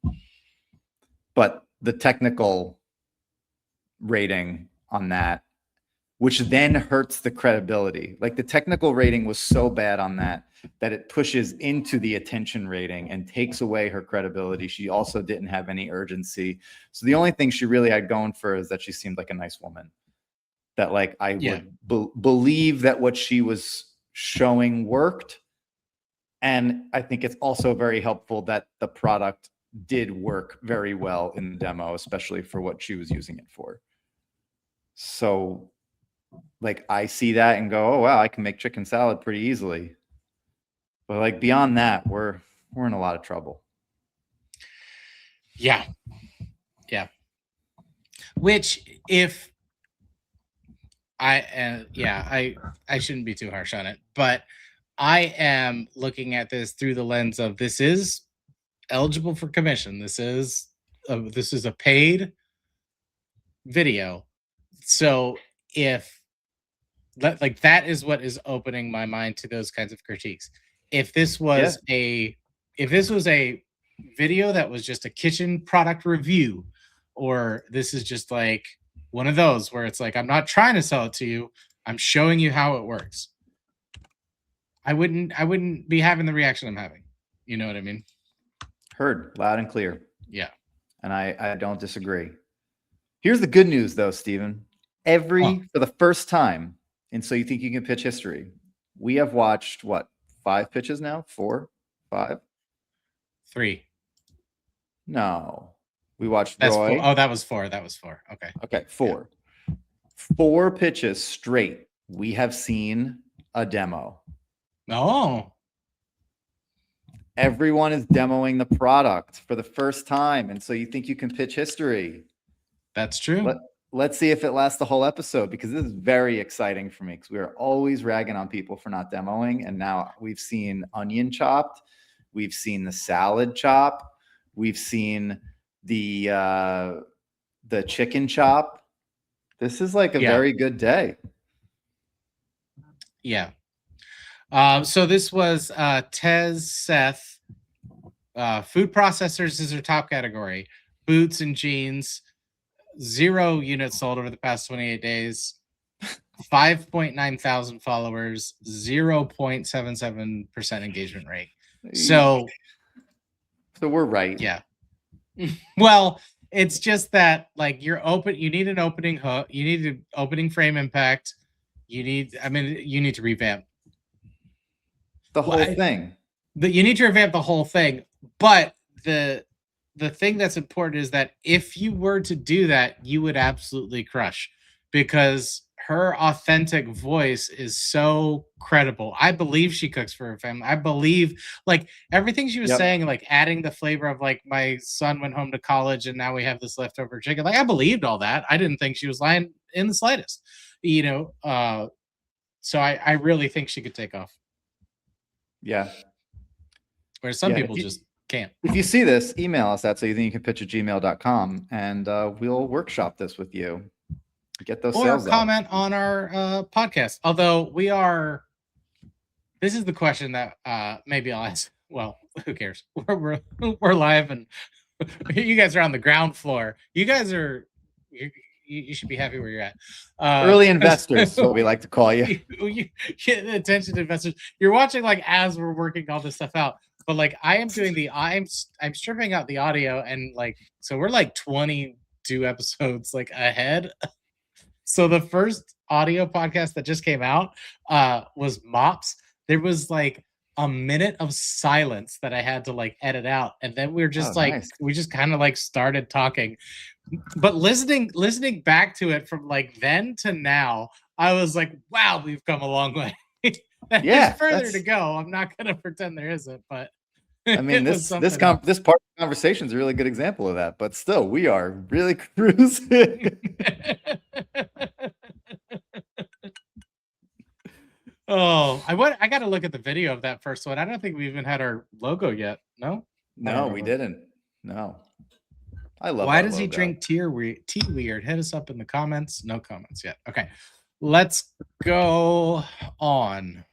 But the technical rating on that, which then hurts the credibility. Like the technical rating was so bad on that it pushes into the attention rating and takes away her credibility. She also didn't have any urgency. So the only thing she really had going for her is that she seemed like a nice woman. That like I would believe that what she was showing worked. And I think it's also very helpful that the product did work very well in the demo, especially for what she was using it for. So like I see that and go, oh wow, I can make chicken salad pretty easily. But like beyond that, we're in a lot of trouble. Yeah. Which if I shouldn't be too harsh on it, but I am looking at this through the lens of this is eligible for commission. This is a paid video. So if that is what is opening my mind to those kinds of critiques. If this was a video that was just a kitchen product review, or this is just like one of those where it's like, I'm not trying to sell it to you, I'm showing you how it works, I wouldn't be having the reaction I'm having. You know what I mean? Heard loud and clear. Yeah. And I don't disagree. Here's the good news though, Stephen. For the first time, and so you think you can pitch history, we have watched what, 5 pitches now? 4, 5? 3. No. We watched That's Roy. 4. Oh, that was 4. Okay. Okay, 4. 4 pitches straight. We have seen a demo. Oh. Everyone is demoing the product for the first time. And so you think you can pitch history. That's true. Let's see if it lasts the whole episode, because this is very exciting for me, because we are always ragging on people for not demoing. And now we've seen onion chopped. We've seen the salad chop. We've seen the chicken chop. This is like a very good day. Yeah. So this was Tez Seth. Food processors is her top category. Boots and jeans. 0 units sold over the past 28 days. 5.9 thousand followers. 0.77% engagement rate. So we're right. Yeah. Well, it's just that like you need an opening hook. You need an opening frame impact. You need to revamp the whole thing. You need to revamp the whole thing. But the thing that's important is that if you were to do that, you would absolutely crush, because her authentic voice is so credible. I believe she cooks for her family. I believe like everything she was saying, like adding the flavor of like my son went home to college and now we have this leftover chicken. Like I believed all that. I didn't think she was lying in the slightest, so I really think she could take off. Yeah. Whereas some people just can't. If you see this, email us at soyouthinkyoupitch@gmail.com and we'll workshop this with you. Get those sales or comment on our podcast. Although this is the question that maybe I'll ask. Well, who cares? We're live and you guys are on the ground floor. You guys are you should be happy where you're at. Early investors is what we like to call you. Attention investors. You're watching like as we're working all this stuff out. But like I am doing I'm stripping out the audio, and like so we're like 22 episodes like ahead. So the first audio podcast that just came out was Mops. There was like a minute of silence that I had to like edit out, and then we were just nice. We just kind of like started talking. But listening back to it from like then to now, I was like, wow, we've come a long way. There's further to go. I'm not gonna pretend there isn't, but I mean, It was this something else. this part of the conversation is a really good example of that. But still, we are really cruising. Oh, I got to look at the video of that first one. I don't think we even had our logo yet. No. No, we didn't. No. I love. Why our does he logo. drink tea weird? Hit us up in the comments. No comments yet. Okay. Let's go on.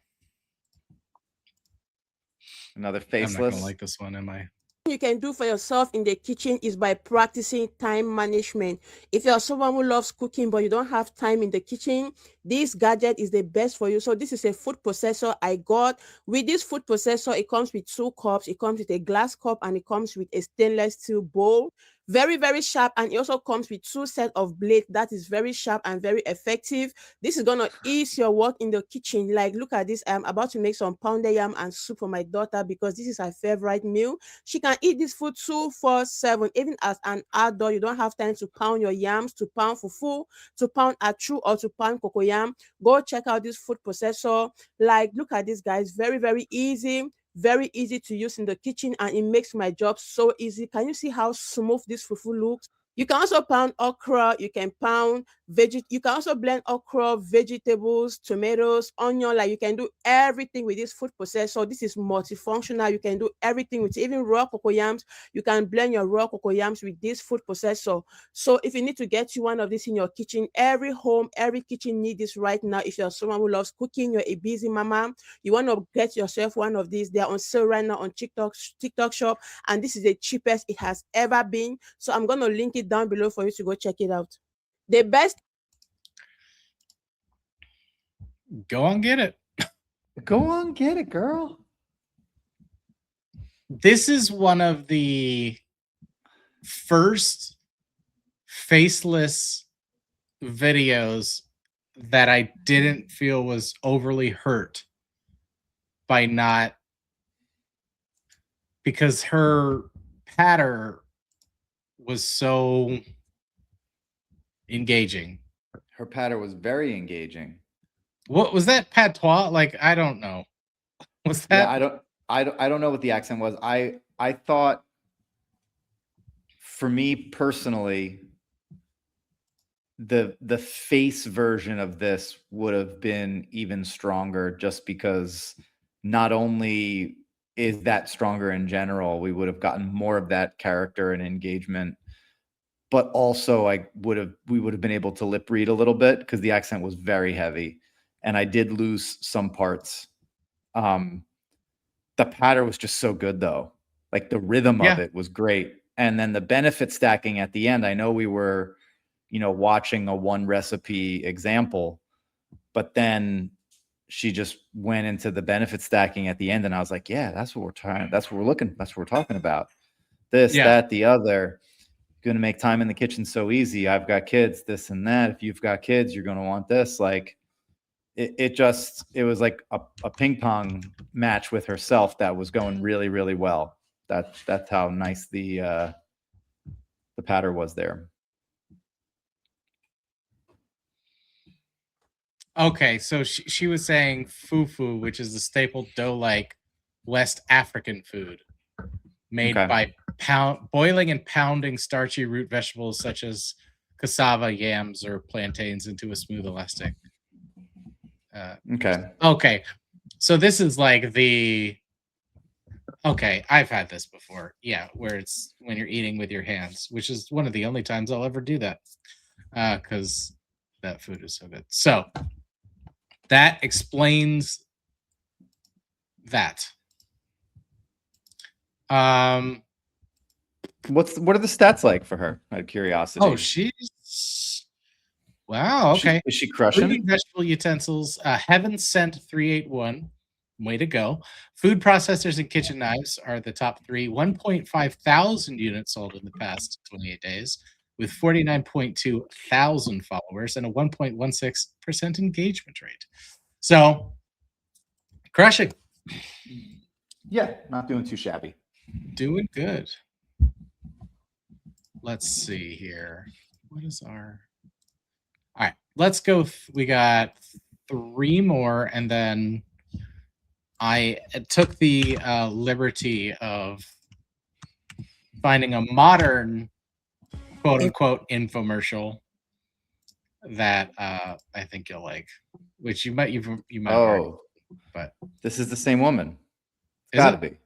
Another I'm not faceless. gonna like this one, am I? You can do for yourself in the kitchen is by practicing time management. If you're someone who loves cooking but you don't have time in the kitchen, this gadget is the best for you. So this is a food processor I got. With this food processor, it comes with 2 cups, it comes with a glass cup, and it comes with a stainless steel bowl. Very, very sharp, and it also comes with 2 sets of blades that is very sharp and very effective. This is gonna ease your work in the kitchen. Like, look at this. I'm about to make some pounded yam and soup for my daughter because this is her favorite meal. She can eat this food 2-4-7. Even as an adult, you don't have time to pound your yams, to pound fufu, to pound achu, or to pound cocoyam. Go check out this food processor. Like, look at this, guys. Very, very easy. Very easy to use in the kitchen, and it makes my job so easy. Can you see how smooth this fufu looks? You can also pound okra, you can pound you can also blend okra, vegetables, tomatoes, onion. Like, you can do everything with this food processor. This is multifunctional. You can do everything with even raw cocoyams. You can blend your raw cocoyams with this food processor. So if you need to get you one of these in your kitchen, every home, every kitchen need this right now. If you're someone who loves cooking, you're a busy mama, you want to get yourself one of these. They're on sale right now on TikTok shop, and this is the cheapest it has ever been. So I'm going to link it down below for you to go check it out. The best. Go on, get it. Go on, get it, girl. This is one of the first faceless videos that I didn't feel was overly hurt by not, because her patter was so engaging. Her patter was very engaging. What was that patois? Like, I don't know. Was that? Yeah, I don't know what the accent was. I thought, for me personally, the face version of this would have been even stronger, just because not only is that stronger in general, we would have gotten more of that character and engagement, but also we would have been able to lip read a little bit because the accent was very heavy, and I did lose some parts. The patter was just so good, though. Like, the rhythm of it was great. And then the benefit stacking at the end, I know we were, watching a one recipe example, but then she just went into the benefit stacking at the end, and I was like, yeah, that's what we're talking about. This, that, the other. Going to make time in the kitchen so easy. I've got kids, this and that. If you've got kids, you're going to want this. Like, it was like a ping pong match with herself that was going really, really well. That's how nice the patter was there. Okay, so she was saying fufu, which is the staple dough-like West African food made by boiling and pounding starchy root vegetables such as cassava, yams, or plantains into a smooth elastic. Okay, so this is like I've had this before. Yeah, where it's when you're eating with your hands, which is one of the only times I'll ever do that, because that food is so good. So that explains that. What are the stats like for her? Out of curiosity. Oh, she's wow. Okay, is she crushing? Fruity vegetable utensils, Heaven Sent 381. Way to go. Food processors and kitchen knives are the top 3. 1.5 thousand units sold in the past 28 days, with 49.2 thousand followers and a 1.16% engagement rate. So, crushing. Yeah, not doing too shabby. Doing good. Let's see here. What is our... All right, let's go. We got 3 more, and then I took the liberty of finding a modern quote unquote infomercial that I think you'll like, which you might have heard, Oh, but this is the same woman. is Gotta it? be.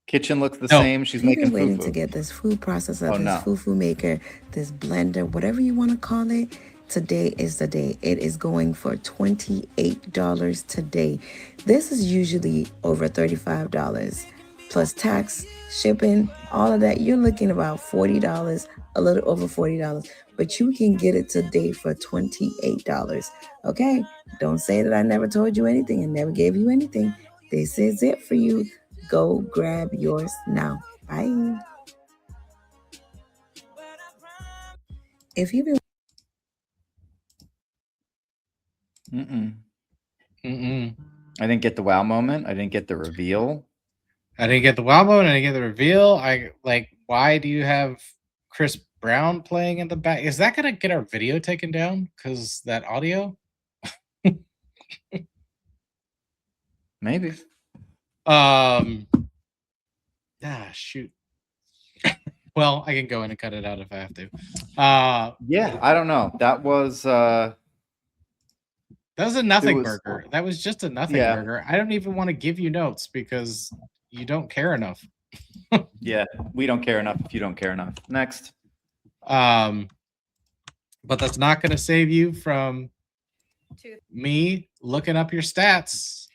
Kitchen looks the No. same. She's You've making been waiting to fufu. get this food processor, Oh, this no. fufu maker, this blender, whatever you want to call it. Today is the day. It is going for $28 today. This is usually over $35 plus tax, shipping, all of that. You're looking about $40, a little over $40, but you can get it today for $28. Okay, don't say that I never told you anything and never gave you anything. This is it for you. Go grab yours now. Bye. If you've been I didn't get the wow moment. I didn't get the reveal. I didn't get the wow moment. I didn't get the reveal. I like. Why do you have Chris Brown playing in the back? Is that gonna get our video taken down? Because that audio. Maybe. Shoot. Well, I can go in and cut it out if I have to. Yeah, I don't know. That was That was a nothing was- burger. That was just a nothing Yeah. burger. I don't even want to give you notes because you don't care enough. yeah, we don't care enough if you don't care enough. Next. But that's not going to save you from me looking up your stats.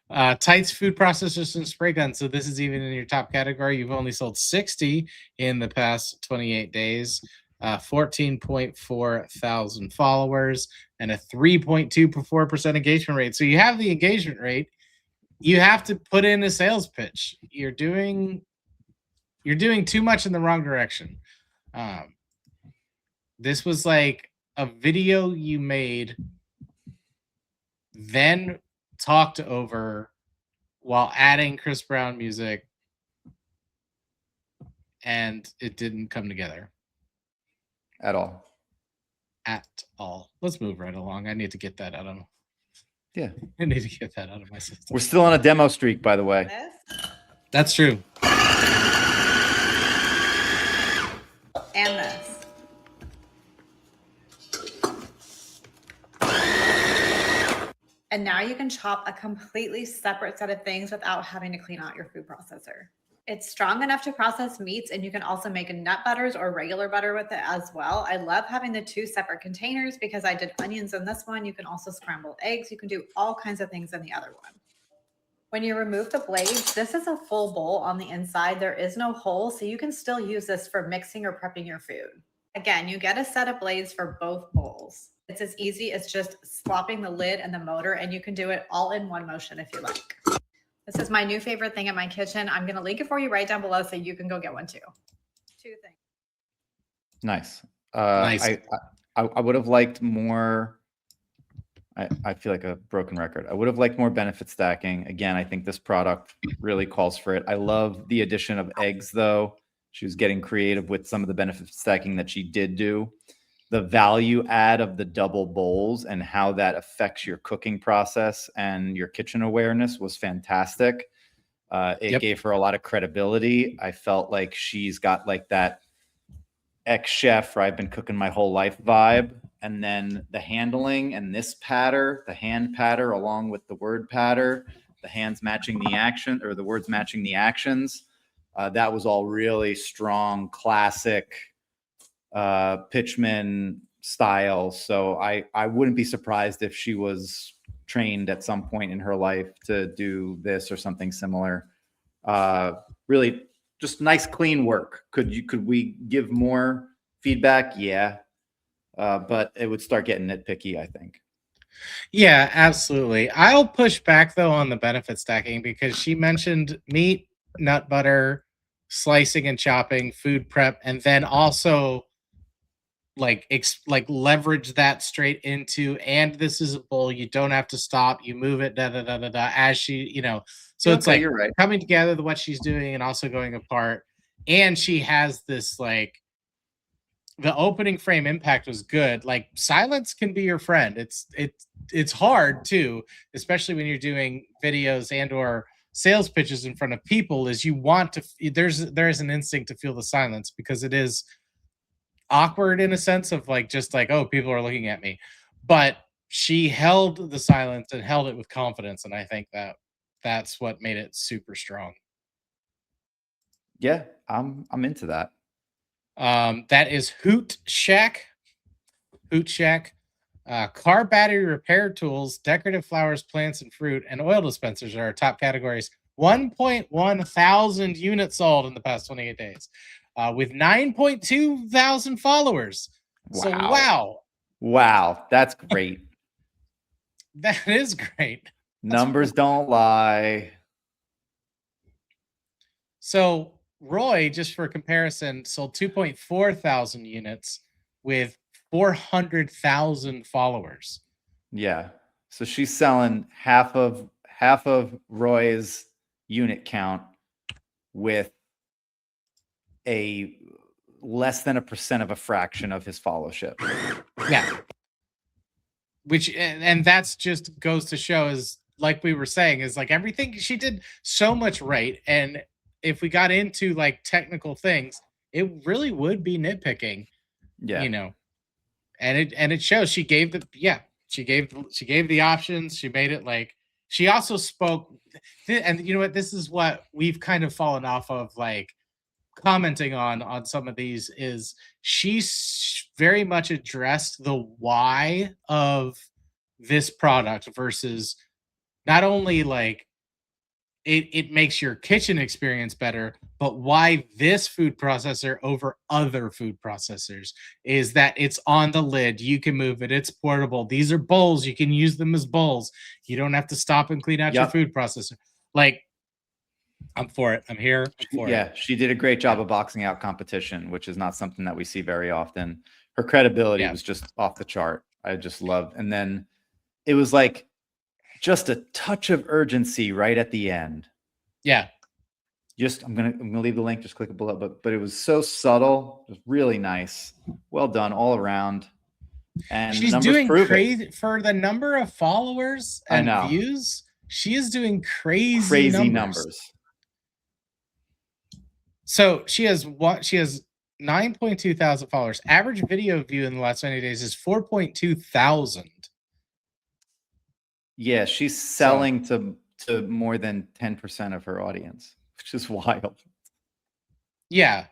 Tights, food processors, and spray guns. So this is even in your top category. You've only sold 60 in the past 28 days. 14.4 thousand followers and a 3.24% engagement rate. So you have the engagement rate. You have to put in a sales pitch. You're doing too much in the wrong direction. This was like a video you made, then talked over while adding Chris Brown music, and it didn't come together At all. at all. Let's move right along. I need to get that out of. Yeah. I need to get that out of my system. We're still on a demo streak, by the way. That's true. And this. And now you can chop a completely separate set of things without having to clean out your food processor. It's strong enough to process meats, and you can also make nut butters or regular butter with it as well. I love having the two separate containers because I did onions in this one. You can also scramble eggs. You can do all kinds of things in the other one. When you remove the blades, this is a full bowl on the inside. There is no hole, so you can still use this for mixing or prepping your food. Again, you get a set of blades for both bowls. It's as easy as just swapping the lid and the motor, and you can do it all in one motion if you like. This is my new favorite thing in my kitchen. I'm going to link it for you right down below so you can go get one too. Two things. Nice. Nice. I would have liked more. I feel like a broken record. I would have liked more benefit stacking. Again, I think this product really calls for it. I love the addition of eggs, though. She was getting creative with some of the benefit stacking that she did do. The value add of the double bowls and how that affects your cooking process and your kitchen awareness was fantastic. It gave her a lot of credibility. I felt like she's got like that ex-chef, I've been cooking my whole life vibe. And then the handling and this patter, the hand patter along with the word patter, the hands matching the action or the words matching the actions. That was all really strong, classic Pitchman style. So I wouldn't be surprised if she was trained at some point in her life to do this or something similar. Really just nice, clean work. Could we give more feedback? Yeah. But it would start getting nitpicky, I think. Yeah, absolutely. I'll push back though on the benefit stacking because she mentioned meat, nut butter, slicing and chopping, food prep, and then also like leverage that straight into, and this is a bowl, you don't have to stop, you move it as she, so it's like you're right. coming together what she's doing and also going apart. And she has this like the opening frame impact was good. Like silence can be your friend. It's hard too, especially when you're doing videos and or sales pitches in front of people. Is you want to there's an instinct to feel the silence because it is awkward in a sense of like just like, oh, people are looking at me. But she held the silence and held it with confidence, and I think that's what made it super strong. Yeah, I'm into that. That is Hoot Shack. Hoot Shack. Car battery repair tools, decorative flowers, plants, and fruit, and oil dispensers are our top categories. 1.1 thousand units sold in the past 28 days, with 9.2 thousand followers. So Wow, that's great. that is great. Numbers don't lie. So Roy, just for comparison, sold 2.4 thousand units with 400,000 followers. Yeah. So she's selling half of Roy's unit count with a less than 1% of a fraction of his followership. Yeah. Which and that's just goes to show is like we were saying is like everything she did so much right, and if we got into like technical things, it really would be nitpicking. Yeah. You know. And it shows she gave the options. She made it like she also spoke, and you know what, this is what we've kind of fallen off of, like commenting on some of these, is she's very much addressed the why of this product versus not only like it makes your kitchen experience better, but why this food processor over other food processors is that it's on the lid. You can move it. It's portable. These are bowls. You can use them as bowls. You don't have to stop and clean out your food processor. Like, I'm for it. I'm here. I'm for it. She did a great job of boxing out competition, which is not something that we see very often. Her credibility was just off the chart. I just loved. And then it was like just a touch of urgency right at the end. Yeah. Just I'm gonna leave the link. Just click it below. But it was so subtle. It was really nice. Well done all around. And she's doing crazy for the number of followers and views. She is doing crazy numbers. So she has 9.2 thousand followers. Average video view in the last 90 days is 4.2 thousand. Yeah, she's selling to more than 10% of her audience, which is wild. Yeah.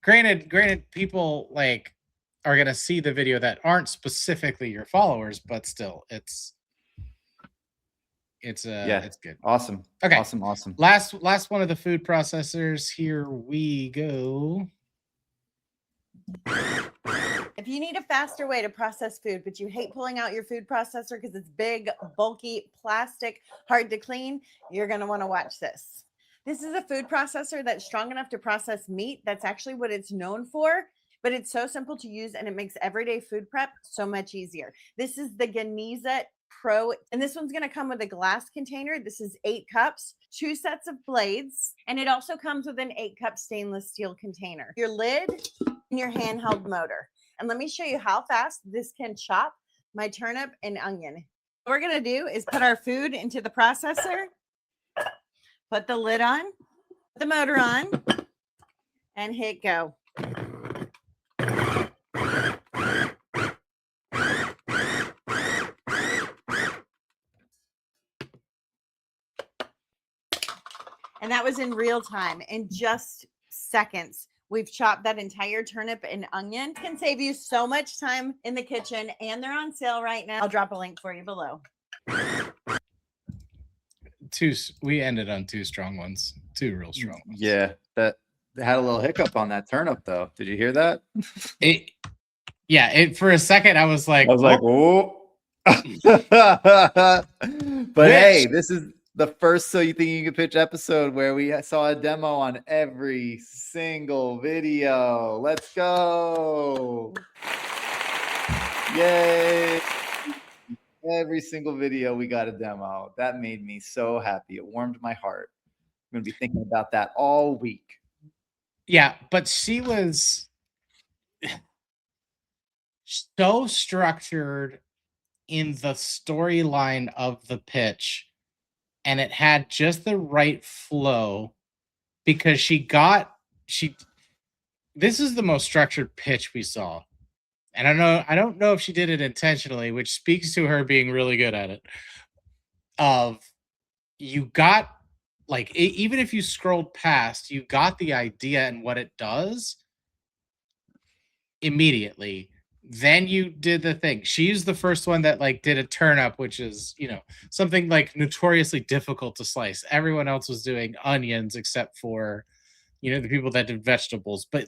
Granted, people like are gonna see the video that aren't specifically your followers, but still, it's good. Awesome. Okay. Awesome. Last one of the food processors. Here we go. If you need a faster way to process food, but you hate pulling out your food processor because it's big, bulky, plastic, hard to clean, you're going to want to watch this. This is a food processor that's strong enough to process meat. That's actually what it's known for, but it's so simple to use and it makes everyday food prep so much easier. This is the Geniza Pro, and this one's going to come with a glass container. This is 8 cups, 2 sets of blades, and it also comes with an 8-cup stainless steel container, your lid, and your handheld motor. And let me show you how fast this can chop my turnip and onion. What we're going to do is put our food into the processor, put the lid on, put the motor on, and hit go. And that was in real time, in just seconds. We've chopped that entire turnip and onion. It can save you so much time in the kitchen, and they're on sale right now. I'll drop a link for you below. We ended on 2 strong ones, 2 real strong ones. Yeah, that had a little hiccup on that turnip though. Did you hear that? For a second I was like, whoa. But hey, this is the first So You Think You Can Pitch episode where we saw a demo on every single video. Let's go. Yay. Every single video we got a demo. That made me so happy. It warmed my heart. I'm going to be thinking about that all week. Yeah, but she was so structured in the storyline of the pitch, and it had just the right flow because this is the most structured pitch we saw. And I don't know if she did it intentionally, which speaks to her being really good at it. You got even if you scrolled past, you got the idea and what it does immediately. Then you did the thing. She's the first one that did a turnip, which is, something notoriously difficult to slice. Everyone else was doing onions except for, the people that did vegetables, but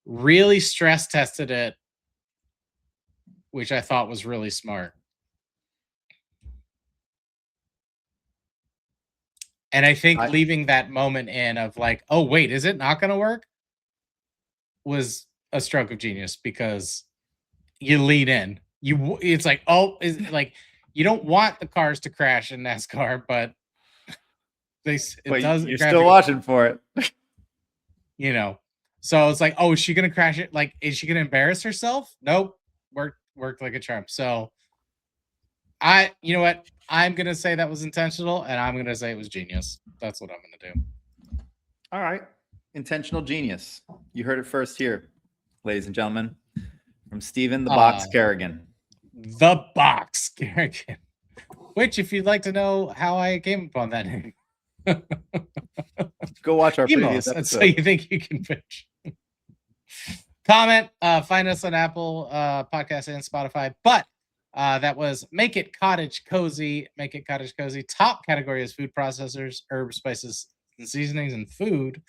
really stress tested it, which I thought was really smart. And I think leaving that moment in of oh wait, is it not going to work? Was a stroke of genius because you lean in. It's you don't want the cars to crash in NASCAR, but you're still watching for it. So it's oh, is she gonna crash it? Is she gonna embarrass herself? Nope. Worked like a charm. So you know what? I'm gonna say that was intentional, and I'm gonna say it was genius. That's what I'm gonna do. All right. Intentional genius. You heard it first here, ladies and gentlemen, from Steven the Box Kerrigan. The Box Kerrigan. Which, if you'd like to know how I came upon that name, go watch our previous episode. episode. So you think you can pitch. Comment, find us on Apple Podcasts and Spotify. But that was Make It Cottage Cozy. Make It Cottage Cozy. Top category is food processors, herbs, spices, and seasonings, and food.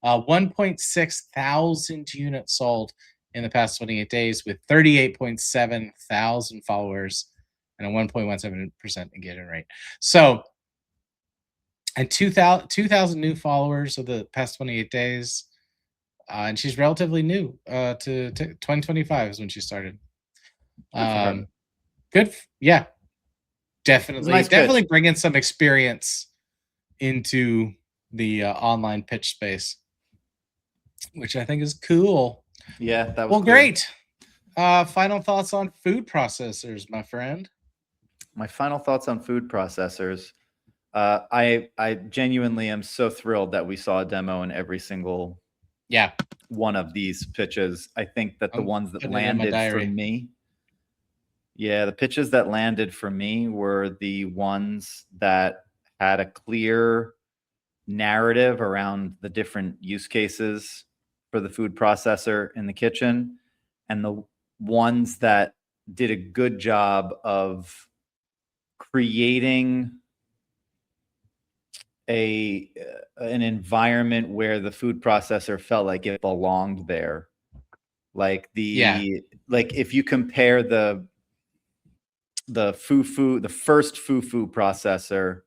1.6 thousand units sold in the past 28 days with 38.7 thousand followers and a 1.17% engagement rate. So, and 2,000 new followers of the past 28 days. And she's relatively new to 2025 is when she started. Good. Yeah, definitely. Nice definitely pitch. bringing some experience into the online pitch space, which I think is cool. Yeah, that was well, cool. Great. Final thoughts on food processors, my friend. My final thoughts on food processors. I genuinely am so thrilled that we saw a demo in every single one of these pitches. I think that the ones that landed for me, the pitches that landed for me were the ones that had a clear narrative around the different use cases for the food processor in the kitchen, and the ones that did a good job of creating an environment where the food processor felt like it belonged there. Like if you compare the first fufu processor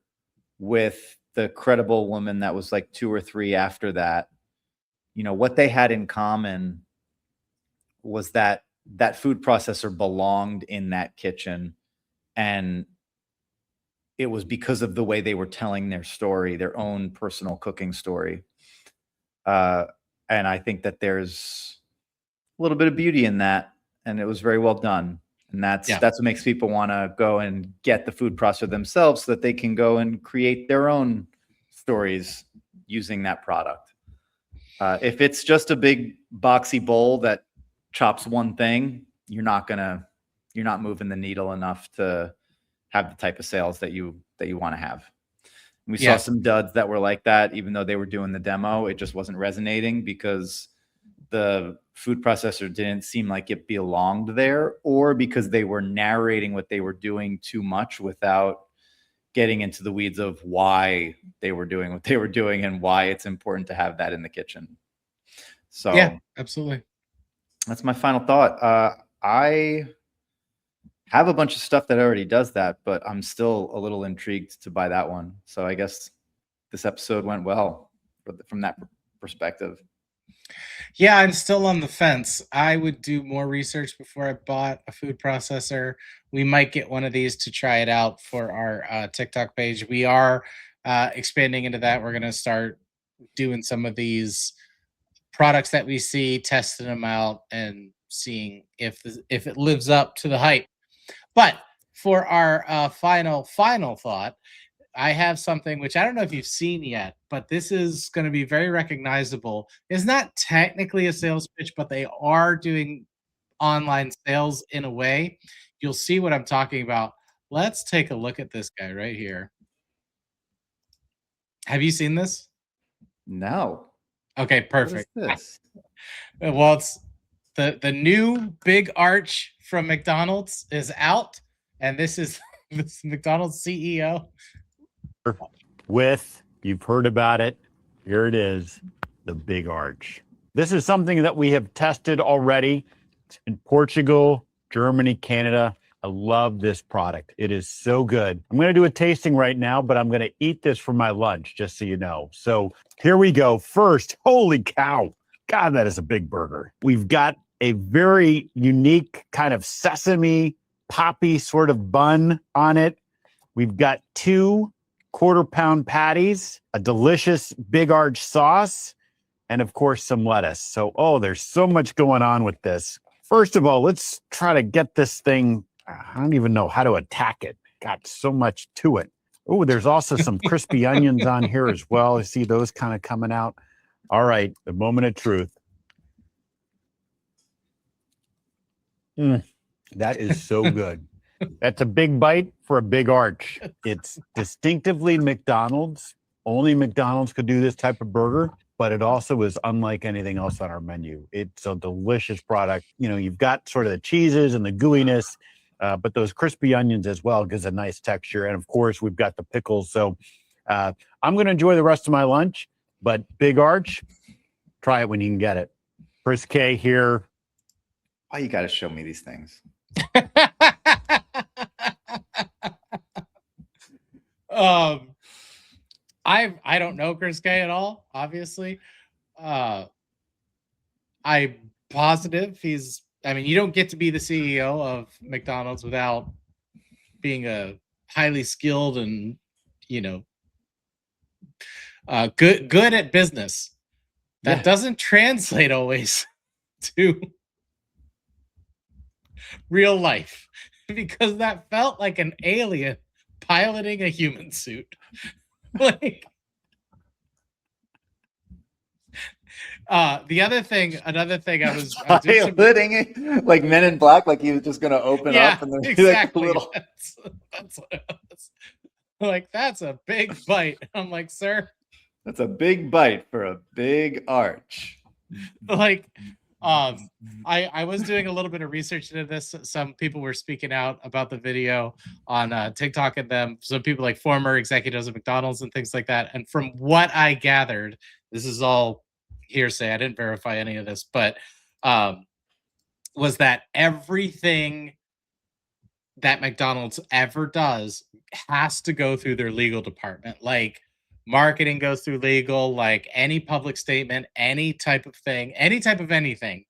with the Credible Woman that was 2 or 3 after that, what they had in common was that food processor belonged in that kitchen, and it was because of the way they were telling their story, their own personal cooking story. And I think that there's a little bit of beauty in that, and it was very well done. And that's what makes people want to go and get the food processor themselves so that they can go and create their own stories using that product. If it's just a big boxy bowl that chops one thing, you're not moving the needle enough to have the type of sales that you want to have. We saw some duds that were like that, even though they were doing the demo, it just wasn't resonating because the food processor didn't seem like it belonged there, or because they were narrating what they were doing too much without getting into the weeds of why they were doing what they were doing and why it's important to have that in the kitchen. So yeah, absolutely. That's my final thought. I have a bunch of stuff that already does that, but I'm still a little intrigued to buy that one. So I guess this episode went well from that perspective. Yeah, I'm still on the fence. I would do more research before I bought a food processor. We might get one of these to try it out for our TikTok page. We are expanding into that. We're going to start doing some of these products that we see, testing them out, and seeing if it lives up to the hype. But for our final thought, I have something which I don't know if you've seen yet, but this is going to be very recognizable. It's not technically a sales pitch, but they are doing online sales in a way. You'll see what I'm talking about. Let's take a look at this guy right here. Have you seen this? No. Okay, What is perfect. this? Well, it's the new Big Arch from McDonald's is out, and this is this McDonald's CEO. With, you've heard about it, here it is, the Big Arch. This is something that we have tested already in Portugal, Germany, Canada. I love this product. It is so good. I'm going to do a tasting right now, but I'm going to eat this for my lunch, just so you know. So here we go. First, holy cow. God, that is a big burger. We've got a very unique kind of sesame poppy sort of bun on it. We've got 2 quarter-pound patties, a delicious Big Arch sauce, and of course some lettuce. So, there's so much going on with this. First of all, let's try to get this thing. I don't even know how to attack it. Got so much to it. Oh, there's also some crispy onions on here as well. I see those kind of coming out. All right, the moment of truth. That is so good. That's a big bite for a Big Arch. It's distinctively McDonald's. Only McDonald's could do this type of burger, but it also is unlike anything else on our menu. It's a delicious product. You know, you've got sort of the cheeses and the gooiness, but those crispy onions as well gives a nice texture. And of course, we've got the pickles. So I'm going to enjoy the rest of my lunch, but Big Arch, try it when you can get it. Chris K here. Why you got to show me these things? I don't know Chris K at all, obviously. I'm positive he's, I mean, you don't get to be the CEO of McDonald's without being a highly skilled and, you know, good at business. That doesn't translate always to real life, because that felt like an alien piloting a human suit. Like, another thing I was piloting it like Men in Black, like he was just gonna open up and then exactly. like a little. That's what it was. Like, that's a big bite. I'm like, sir, that's a big bite for a Big Arch. Like, I was doing a little bit of research into this. Some people were speaking out about the video on TikTok, and them some people like former executives of McDonald's and things like that. And from what I gathered, this is all hearsay, I didn't verify any of this, but was that everything that McDonald's ever does has to go through their legal department. Like, marketing goes through legal, like any public statement, any type of thing, any type of anything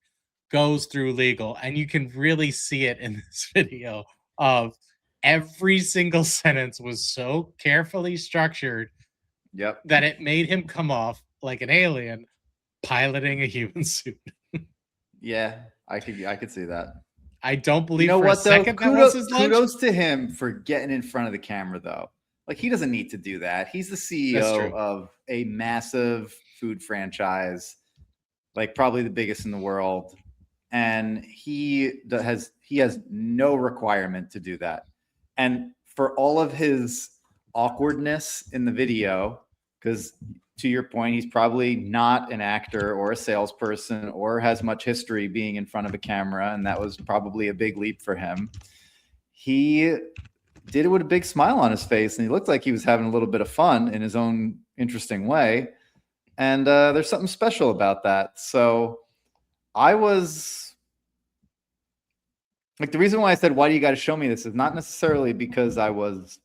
goes through legal. And you can really see it in this video of every single sentence was so carefully structured that it made him come off like an alien piloting a human suit. Yeah, I could see that. I don't believe you know for what, a second though? that was his lunch. Kudos to him for getting in front of the camera, though. Like, he doesn't need to do that. He's the CEO of a massive food franchise, like probably the biggest in the world. And he has no requirement to do that. And for all of his awkwardness in the video, because to your point, he's probably not an actor or a salesperson or has much history being in front of a camera, and that was probably a big leap for him. He did it with a big smile on his face, and he looked like he was having a little bit of fun in his own interesting way. And there's something special about that. So I was like, the reason why I said, why do you got to show me this, is not necessarily because I was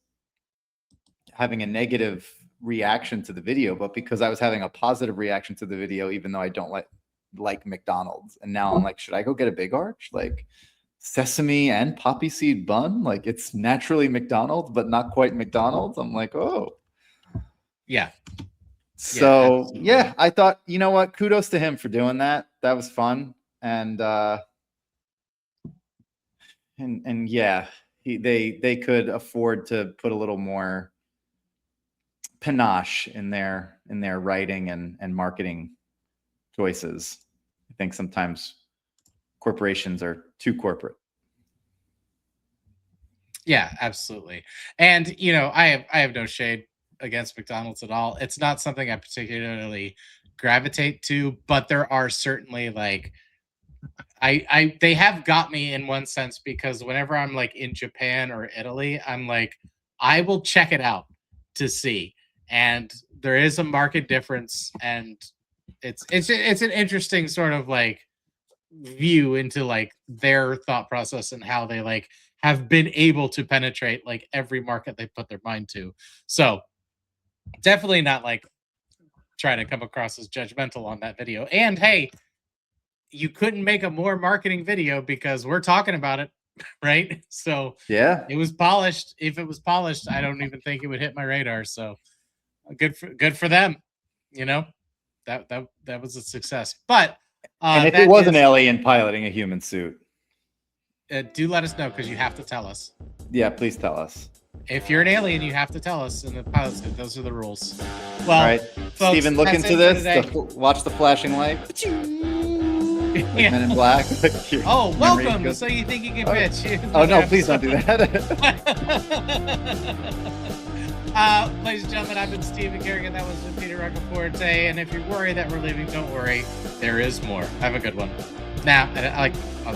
having a negative reaction to the video, but because I was having a positive reaction to the video, even though I don't like McDonald's. And now I'm like, should I go get a Big Arch? Like, sesame and poppy seed bun, like it's naturally McDonald's but not quite McDonald's. I'm like, oh yeah. So yeah, I thought, you know what, kudos to him for doing that. That was fun. And and yeah, they could afford to put a little more panache in their writing and marketing choices. I think sometimes corporations are too corporate. Yeah, absolutely. And you know, I have no shade against McDonald's at all. It's not something I particularly gravitate to, but there are certainly like they have got me in one sense, because whenever I'm like in Japan or Italy, I'm like, I will check it out to see. And there is a market difference, and it's an interesting sort of like view into like their thought process and how they like have been able to penetrate like every market they put their mind to. So definitely not like trying to come across as judgmental on that video. And hey, you couldn't make a more marketing video because we're talking about it, right? So Yeah. it was polished. If it was polished, I don't even think it would hit my radar. So good for them. You know, that was a success. But And if that it was an is- alien piloting a human suit, do let us know, because you have to tell us. yeah, please tell us. If you're an alien, you have to tell us in the pilot suit. Those are the rules. Well, All right, folks, Steven, look that's into it for this. today. Watch the flashing light. Like Yeah. Men in Black. Your Oh, memory welcome. goes- So you think you can Oh. bitch? Oh no! Please don't do that. Ladies and gentlemen, I've been Steven Kerrigan. That was Peter Roccaforte. And if you're worried that we're leaving, don't worry. There is more. Have a good one. Now, I like.